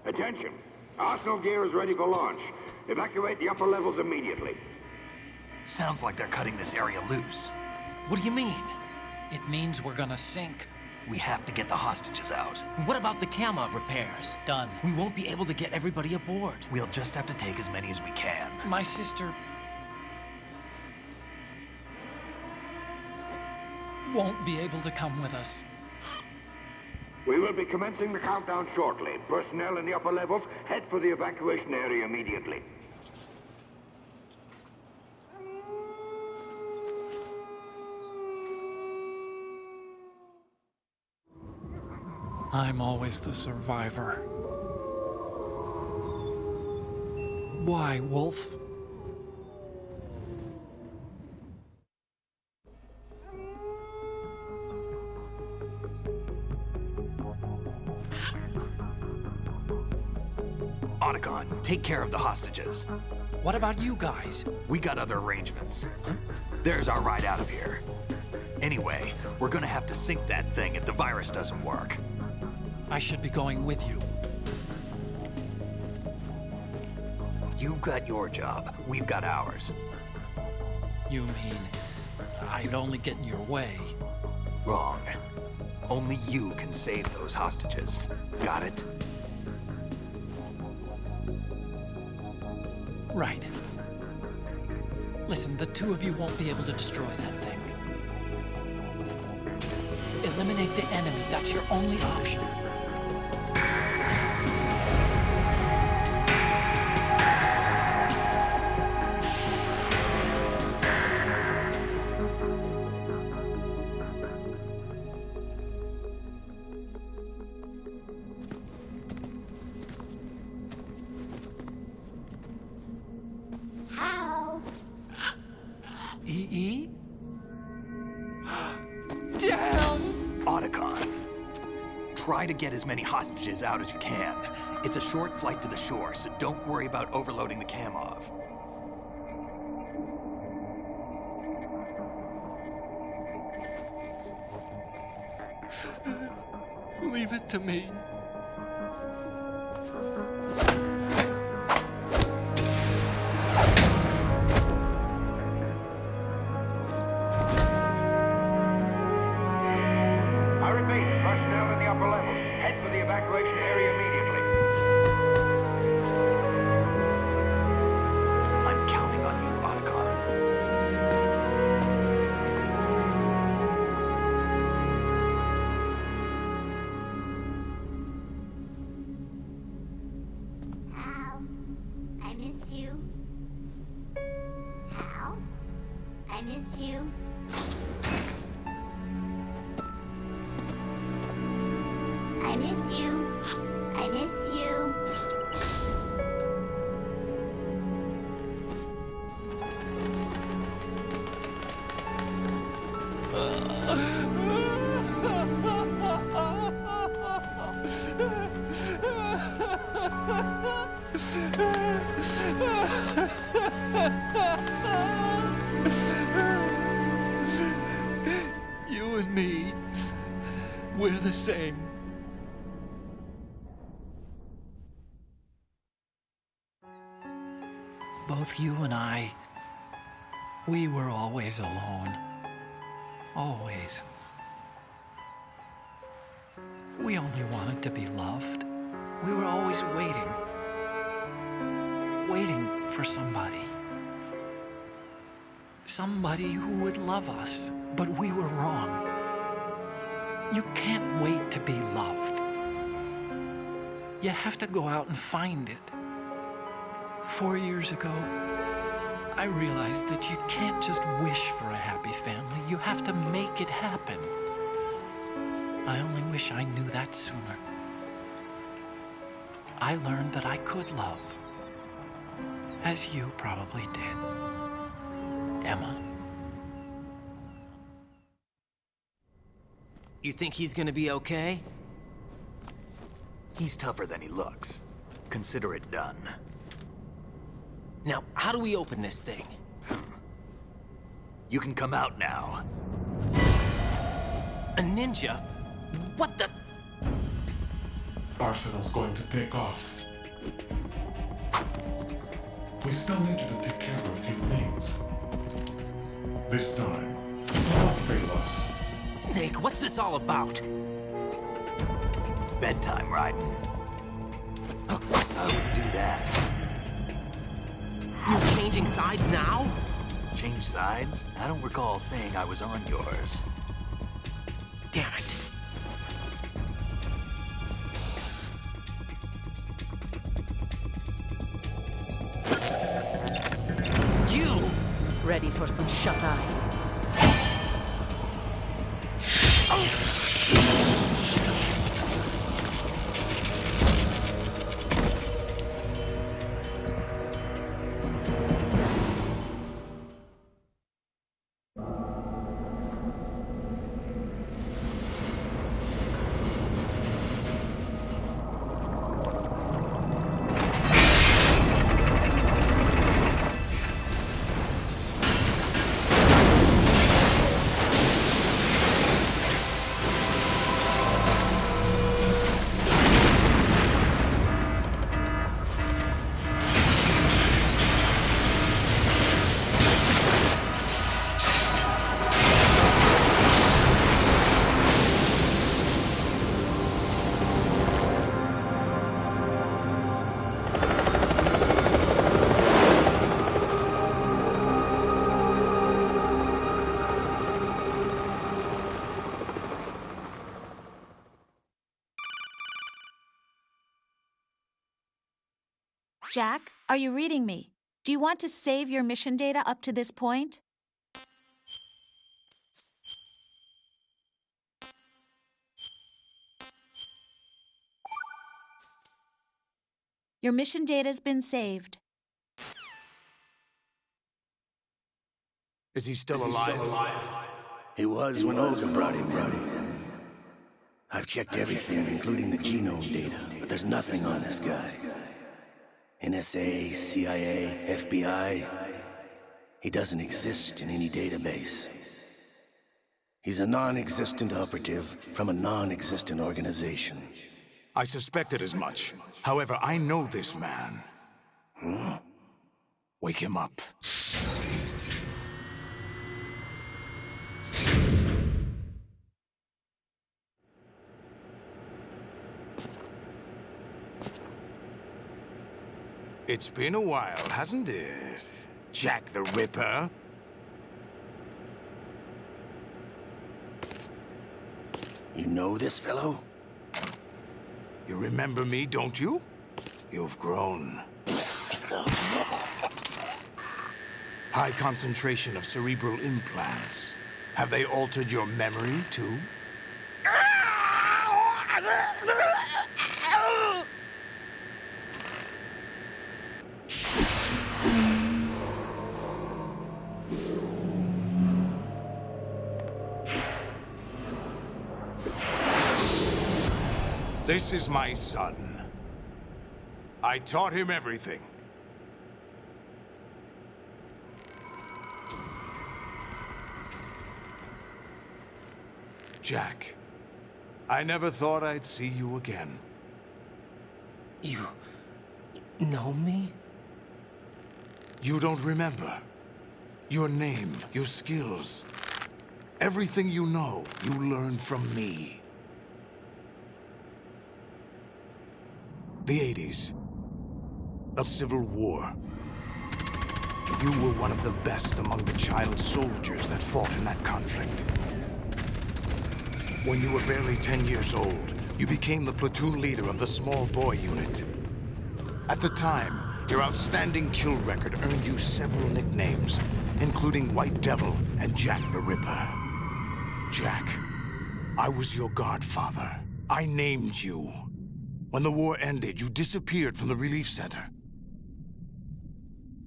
J: Attention! Arsenal gear is ready for launch. Evacuate the upper levels immediately.
D: Sounds like they're cutting this area loose.
A: What do you mean?
E: It means we're gonna sink.
D: We have to get the hostages out.
A: What about the camo repairs?
E: Done.
A: We won't be able to get everybody aboard.
D: We'll just have to take as many as we can.
E: My sister won't be able to come with us.
J: We will be commencing the countdown shortly. Personnel in the upper levels, head for the evacuation area immediately.
E: I'm always the survivor. Why, Wolf?
D: Otacon, take care of the hostages.
E: What about you guys?
D: We got other arrangements. There's our ride out of here. Anyway, we're gonna have to sink that thing if the virus doesn't work.
E: I should be going with you.
D: You've got your job, we've got ours.
E: You mean I'd only get in your way?
D: Wrong. Only you can save those hostages. Got it?
E: Right. Listen, the two of you won't be able to destroy that thing. Eliminate the enemy. That's your only option. EE? Damn!
D: Otacon, try to get as many hostages out as you can. It's a short flight to the shore, so don't worry about overloading the Kamov.
E: Leave it to me.
K: miss you. Hal? I miss you. I miss you. I miss you.
E: You and me, we're the same. Both you and I, we were always alone. Always. We only wanted to be loved. We were always waiting. Waiting for somebody. Somebody who would love us, but we were wrong. You can't wait to be loved. You have to go out and find it. 4 years ago, I realized that you can't just wish for a happy family. You have to make it happen. I only wish I knew that sooner. I learned that I could love, as you probably did, Emma.
A: You think he's gonna be okay?
D: He's tougher than he looks. Consider it done.
A: Now, how do we open this thing?
D: You can come out now.
A: A ninja? What the?
L: Arsenal's going to take off. We still need you to take care of a few things. This time, do not fail us.
A: Snake, what's this all about?
D: Bedtime, Raiden. I wouldn't do that.
A: You're changing sides now?
D: Change sides? I don't recall saying I was on yours.
A: Damn it. You!
M: Ready for some shut-eye?
H: Jack, are you reading me? Do you want to save your mission data up to this point? Your mission data's been saved.
N: Is he still alive?
O: He was when Olga brought him in. I've checked everything, including the genome data, but there's nothing on this guy. NSA, CIA, FBI. He doesn't exist in any database. He's a non-existent operative from a non-existent organization.
N: I suspected as much. However, I know this man.
O: Hmm?
N: Wake him up. It's been a while, hasn't it? Jack the Ripper?
O: You know this fellow?
N: You remember me, don't you? You've grown. High concentration of cerebral implants. Have they altered your memory, too? This is my son. I taught him everything. Jack, I never thought I'd see you again.
A: You know me?
N: You don't remember. Your name, your skills. Everything you know, you learned from me. The 80s. A civil war. You were one of the best among the child soldiers that fought in that conflict. When you were barely 10 years old, you became the platoon leader of the small boy unit. At the time, your outstanding kill record earned you several nicknames, including White Devil and Jack the Ripper. Jack, I was your godfather. I named you. When the war ended, you disappeared from the relief center.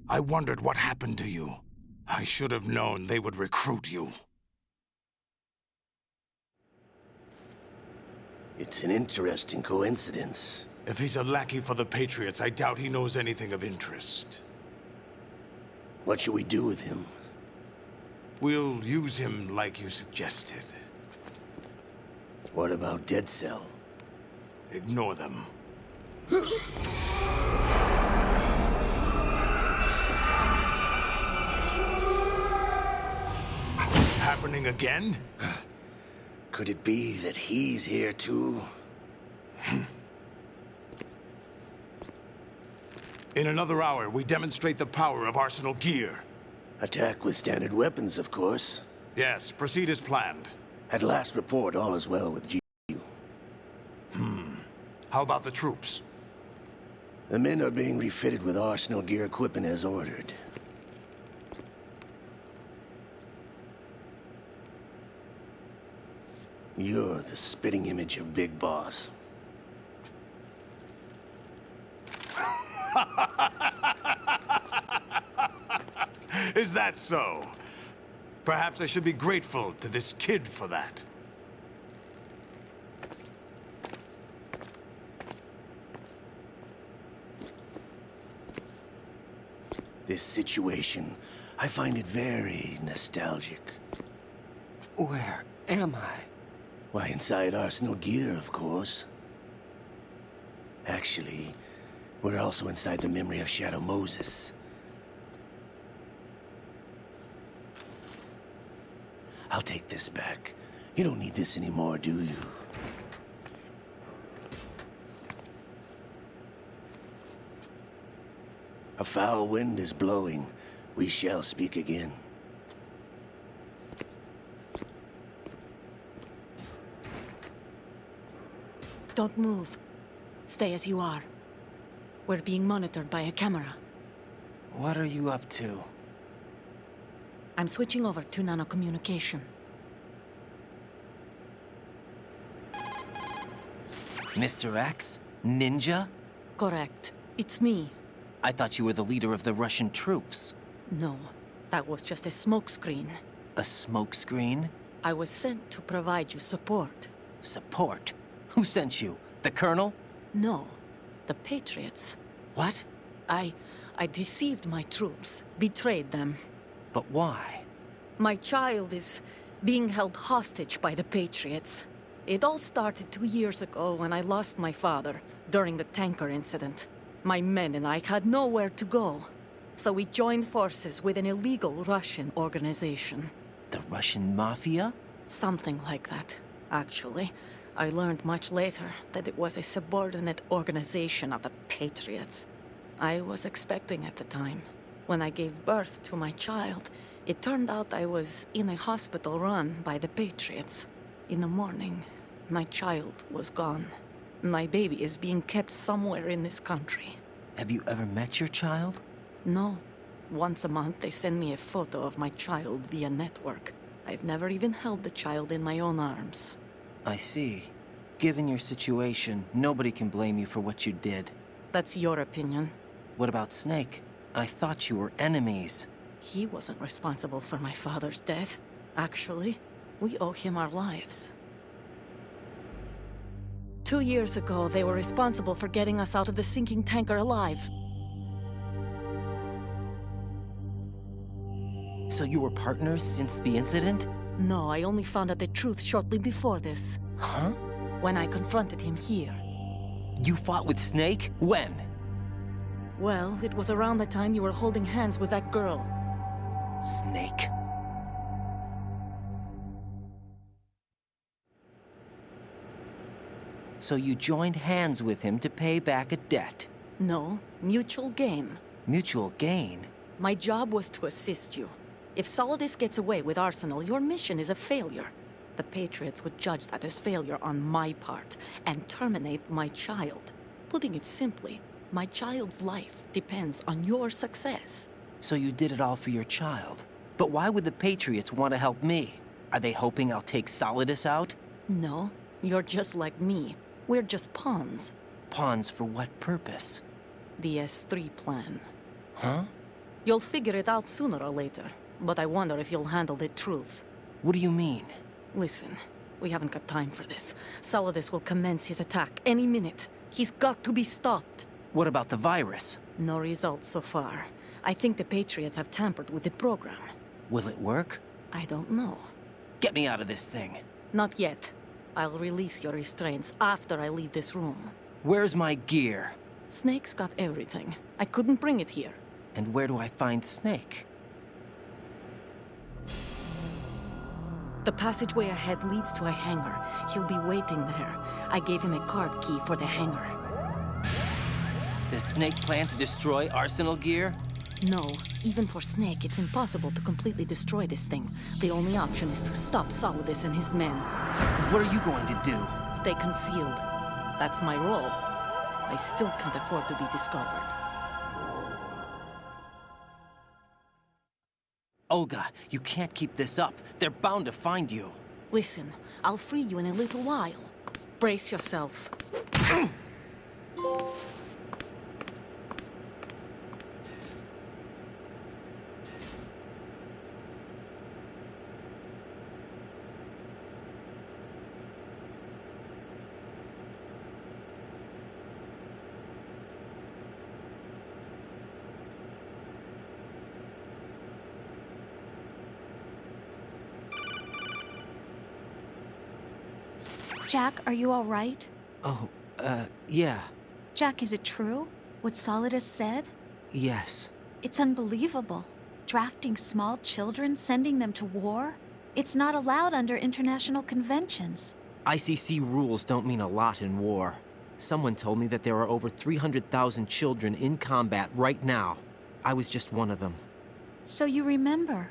N: I wondered what happened to you. I should have known they would recruit you.
O: It's an interesting coincidence.
N: If he's a lackey for the Patriots, I doubt he knows anything of interest.
O: What should we do with him?
N: We'll use him like you suggested.
O: What about Dead Cell?
N: Ignore them. Happening again?
O: Could it be that he's here too?
N: In another hour, we demonstrate the power of Arsenal gear.
O: Attack with standard weapons, of course.
N: Yes, proceed as planned.
O: At last report, all is well with G.
N: How about the troops?
O: The men are being refitted with Arsenal gear equipment as ordered. You're the spitting image of Big Boss.
N: Is that so? Perhaps I should be grateful to this kid for that.
O: This situation, I find it very nostalgic.
A: Where am I?
O: Why, inside Arsenal gear, of course. Actually, we're also inside the memory of Shadow Moses. I'll take this back. You don't need this anymore, do you? A foul wind is blowing. We shall speak again.
M: Don't move. Stay as you are. We're being monitored by a camera.
A: What are you up to?
M: I'm switching over to nanocommunication.
A: Mr. X? Ninja?
M: Correct. It's me.
A: I thought you were the leader of the Russian troops.
M: No, that was just a smokescreen.
A: A smokescreen?
M: I was sent to provide you support.
A: Support? Who sent you? The Colonel?
M: No, the Patriots.
A: What?
M: I deceived my troops, betrayed them.
A: But why?
M: My child is being held hostage by the Patriots. It all started 2 years ago when I lost my father during the tanker incident. My men and I had nowhere to go, so we joined forces with an illegal Russian organization.
A: The Russian Mafia?
M: Something like that, actually. I learned much later that it was a subordinate organization of the Patriots. I was expecting at the time. When I gave birth to my child, it turned out I was in a hospital run by the Patriots. In the morning, my child was gone. My baby is being kept somewhere in this country.
A: Have you ever met your child?
M: No. Once a month, they send me a photo of my child via network. I've never even held the child in my own arms.
A: I see. Given your situation, nobody can blame you for what you did.
M: That's your opinion.
A: What about Snake? I thought you were enemies.
M: He wasn't responsible for my father's death. Actually, we owe him our lives. 2 years ago, they were responsible for getting us out of the sinking tanker alive.
A: So you were partners since the incident?
M: No, I only found out the truth shortly before this.
A: Huh?
M: When I confronted him here.
A: You fought with Snake? When?
M: Well, it was around the time you were holding hands with that girl.
A: Snake. So you joined hands with him to pay back a debt?
M: No, mutual gain.
A: Mutual gain?
M: My job was to assist you. If Solidus gets away with Arsenal, your mission is a failure. The Patriots would judge that as failure on my part and terminate my child. Putting it simply, my child's life depends on your success.
A: So you did it all for your child. But why would the Patriots want to help me? Are they hoping I'll take Solidus out?
M: No, you're just like me. We're just pawns.
A: Pawns for what purpose?
M: The S3 plan.
A: Huh?
M: You'll figure it out sooner or later, but I wonder if you'll handle the truth.
A: What do you mean?
M: Listen, we haven't got time for this. Solidus will commence his attack any minute. He's got to be stopped.
A: What about the virus?
M: No results so far. I think the Patriots have tampered with the program.
A: Will it work?
M: I don't know.
A: Get me out of this thing.
M: Not yet. I'll release your restraints after I leave this room.
A: Where's my gear?
M: Snake's got everything. I couldn't bring it here.
A: And where do I find Snake?
M: The passageway ahead leads to a hangar. He'll be waiting there. I gave him a card key for the hangar.
A: Does Snake plan to destroy Arsenal gear?
M: No. Even for Snake, it's impossible to completely destroy this thing. The only option is to stop Solidus and his men.
A: What are you going to do?
M: Stay concealed. That's my role. I still can't afford to be discovered.
A: Olga, you can't keep this up. They're bound to find you.
M: Listen, I'll free you in a little while. Brace yourself.
H: Jack, are you all right?
A: Oh, yeah.
H: Jack, is it true? What Solidus said?
A: Yes.
H: It's unbelievable. Drafting small children, sending them to war? It's not allowed under international conventions.
A: ICC rules don't mean a lot in war. Someone told me that there are over 300,000 children in combat right now. I was just one of them.
H: So you remember.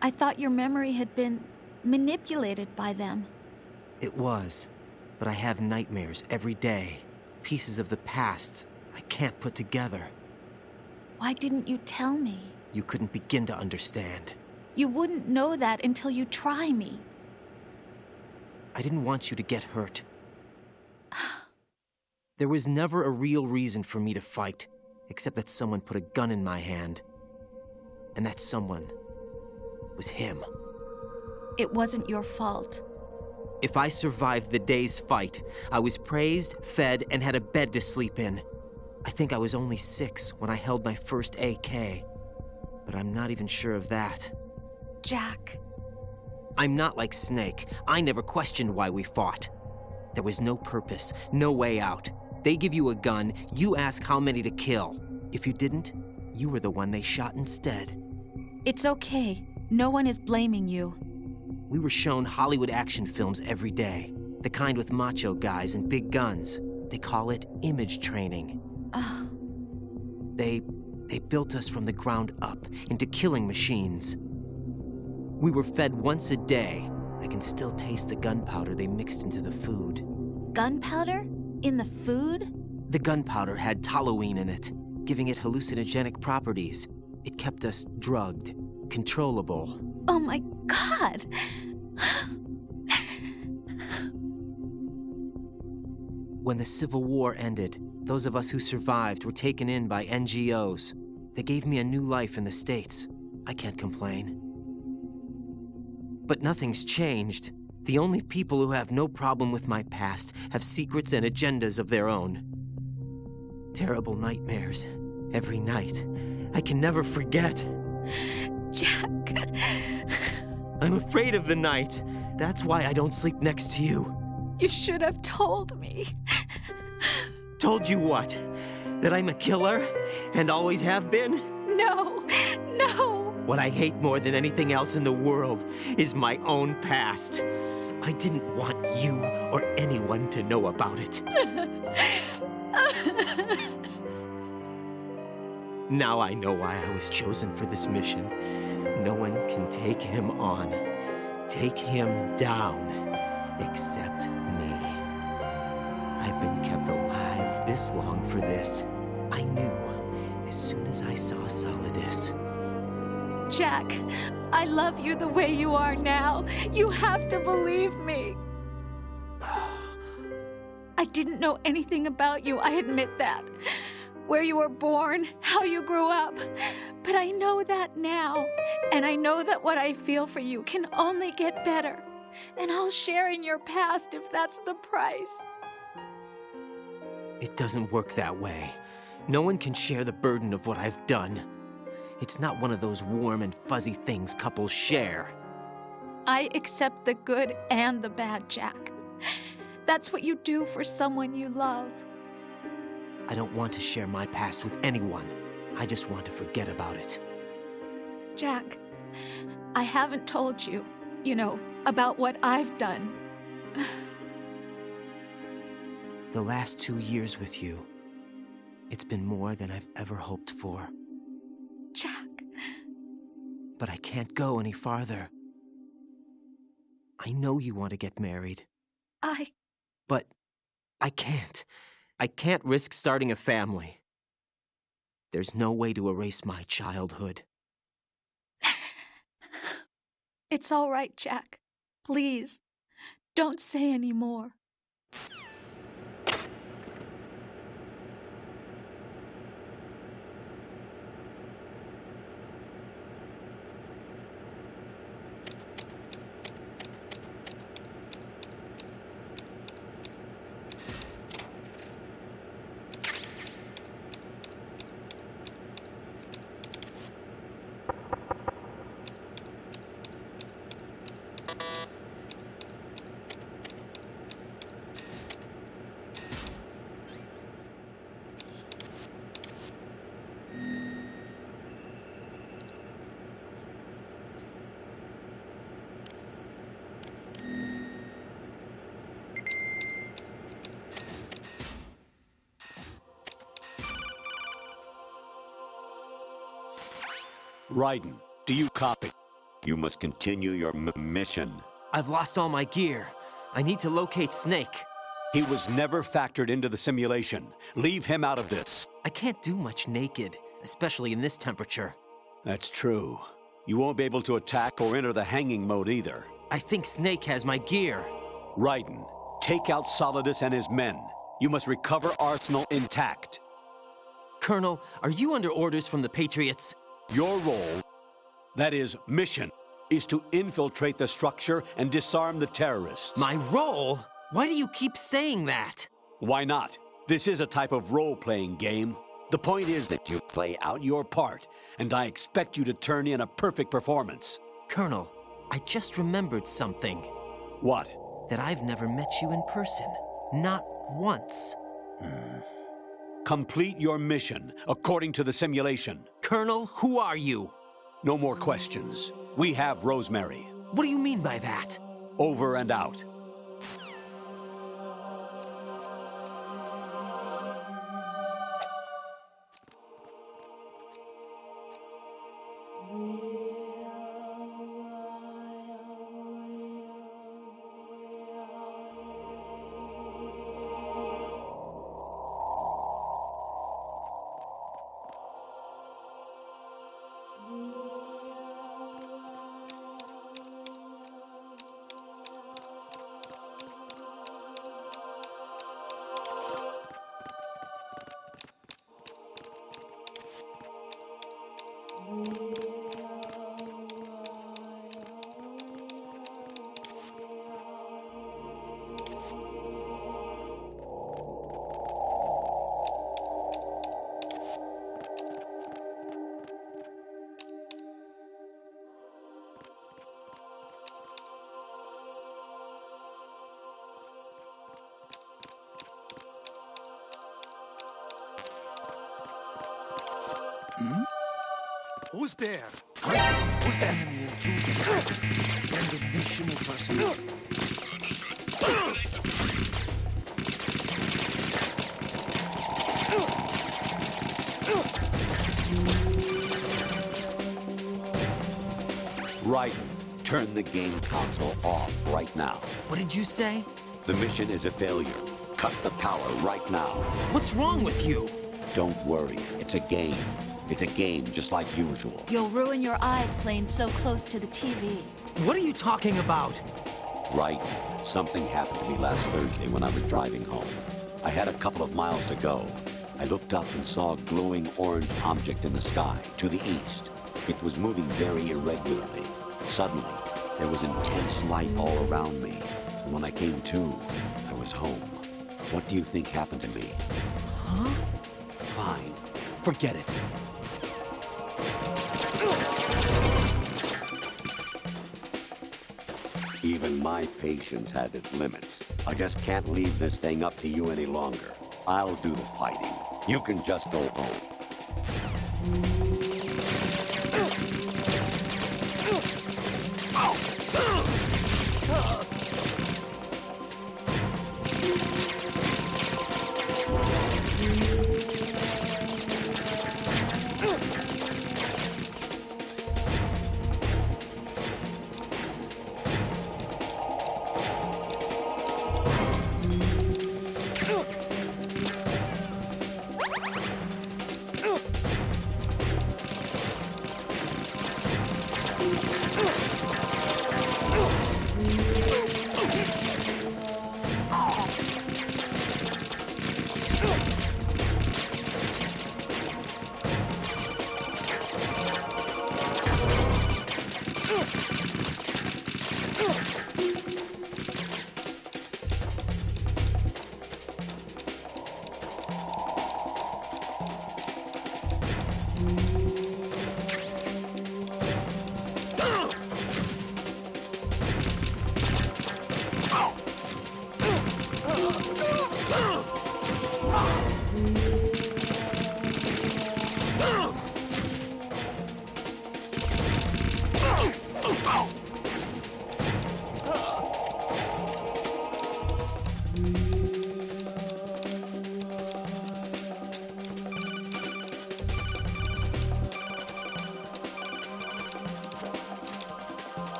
H: I thought your memory had been manipulated by them.
A: It was, but I have nightmares every day. Pieces of the past I can't put together.
H: Why didn't you tell me?
A: You couldn't begin to understand.
H: You wouldn't know that until you try me.
A: I didn't want you to get hurt. There was never a real reason for me to fight, except that someone put a gun in my hand. And that someone was him.
H: It wasn't your fault.
A: If I survived the day's fight, I was praised, fed, and had a bed to sleep in. I think I was only 6 when I held my first AK. But I'm not even sure of that.
H: Jack.
A: I'm not like Snake. I never questioned why we fought. There was no purpose, no way out. They give you a gun, you ask how many to kill. If you didn't, you were the one they shot instead.
H: It's okay. No one is blaming you.
A: We were shown Hollywood action films every day. The kind with macho guys and big guns. They call it image training.
H: Ugh.
A: They built us from the ground up into killing machines. We were fed once a day. I can still taste the gunpowder they mixed into the food.
H: Gunpowder? In the food?
A: The gunpowder had toluene in it, giving it hallucinogenic properties. It kept us drugged, controllable.
H: Oh my God!
A: When the Civil War ended, those of us who survived were taken in by NGOs. They gave me a new life in the States. I can't complain. But nothing's changed. The only people who have no problem with my past have secrets and agendas of their own. Terrible nightmares. Every night. I can never forget.
H: Jack.
A: I'm afraid of the night. That's why I don't sleep next to you.
H: You should have told me.
A: Told you what? That I'm a killer? And always have been?
H: No, no.
A: What I hate more than anything else in the world is my own past. I didn't want you or anyone to know about it. Now I know why I was chosen for this mission. No one can take him on, take him down, except me. I've been kept alive this long for this. I knew as soon as I saw Solidus.
H: Jack, I love you the way you are now. You have to believe me. I didn't know anything about you, I admit that. Where you were born, how you grew up. But I know that now. And I know that what I feel for you can only get better. And I'll share in your past if that's the price.
A: It doesn't work that way. No one can share the burden of what I've done. It's not one of those warm and fuzzy things couples share.
H: I accept the good and the bad, Jack. That's what you do for someone you love.
A: I don't want to share my past with anyone. I just want to forget about it.
H: Jack, I haven't told you, about what I've done.
A: The last 2 years with you, it's been more than I've ever hoped for.
H: Jack.
A: But I can't go any farther. I know you want to get married. But I can't. I can't risk starting a family. There's no way to erase my childhood.
H: It's all right, Jack. Please, don't say any more.
C: Raiden, do you copy? You must continue your mission.
A: I've lost all my gear. I need to locate Snake.
C: He was never factored into the simulation. Leave him out of this.
A: I can't do much naked, especially in this temperature.
C: That's true. You won't be able to attack or enter the hanging mode either.
A: I think Snake has my gear.
C: Raiden, take out Solidus and his men. You must recover Arsenal intact.
A: Colonel, are you under orders from the Patriots?
C: Your role, that is, mission, is to infiltrate the structure and disarm the terrorists.
A: My role? Why do you keep saying that?
C: Why not? This is a type of role-playing game. The point is that you play out your part, and I expect you to turn in a perfect performance.
A: Colonel, I just remembered something.
C: What?
A: That I've never met you in person. Not once.
C: Complete your mission, according to the simulation.
A: Colonel, who are you?
C: No more questions. We have Rosemary.
A: What do you mean by that?
C: Over and out.
D: Who's there? Who's there?
O: Send additional personnel.
C: Raiden, turn the game console off right now.
A: What did you say?
C: The mission is a failure. Cut the power right now.
A: What's wrong with you?
C: Don't worry, it's a game. It's a game just like usual.
H: You'll ruin your eyes playing so close to the TV.
A: What are you talking about?
C: Right. Something happened to me last Thursday when I was driving home. I had a couple of miles to go. I looked up and saw a glowing orange object in the sky, to the east. It was moving very irregularly. Suddenly, there was intense light all around me. And when I came to, I was home. What do you think happened to me?
A: Huh? Fine. Forget it.
C: Even my patience has its limits. I just can't leave this thing up to you any longer. I'll do the fighting. You can just go home.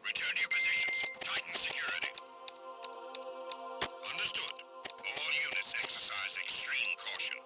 G: Return to your positions. Tighten security. Understood. All units exercise extreme caution.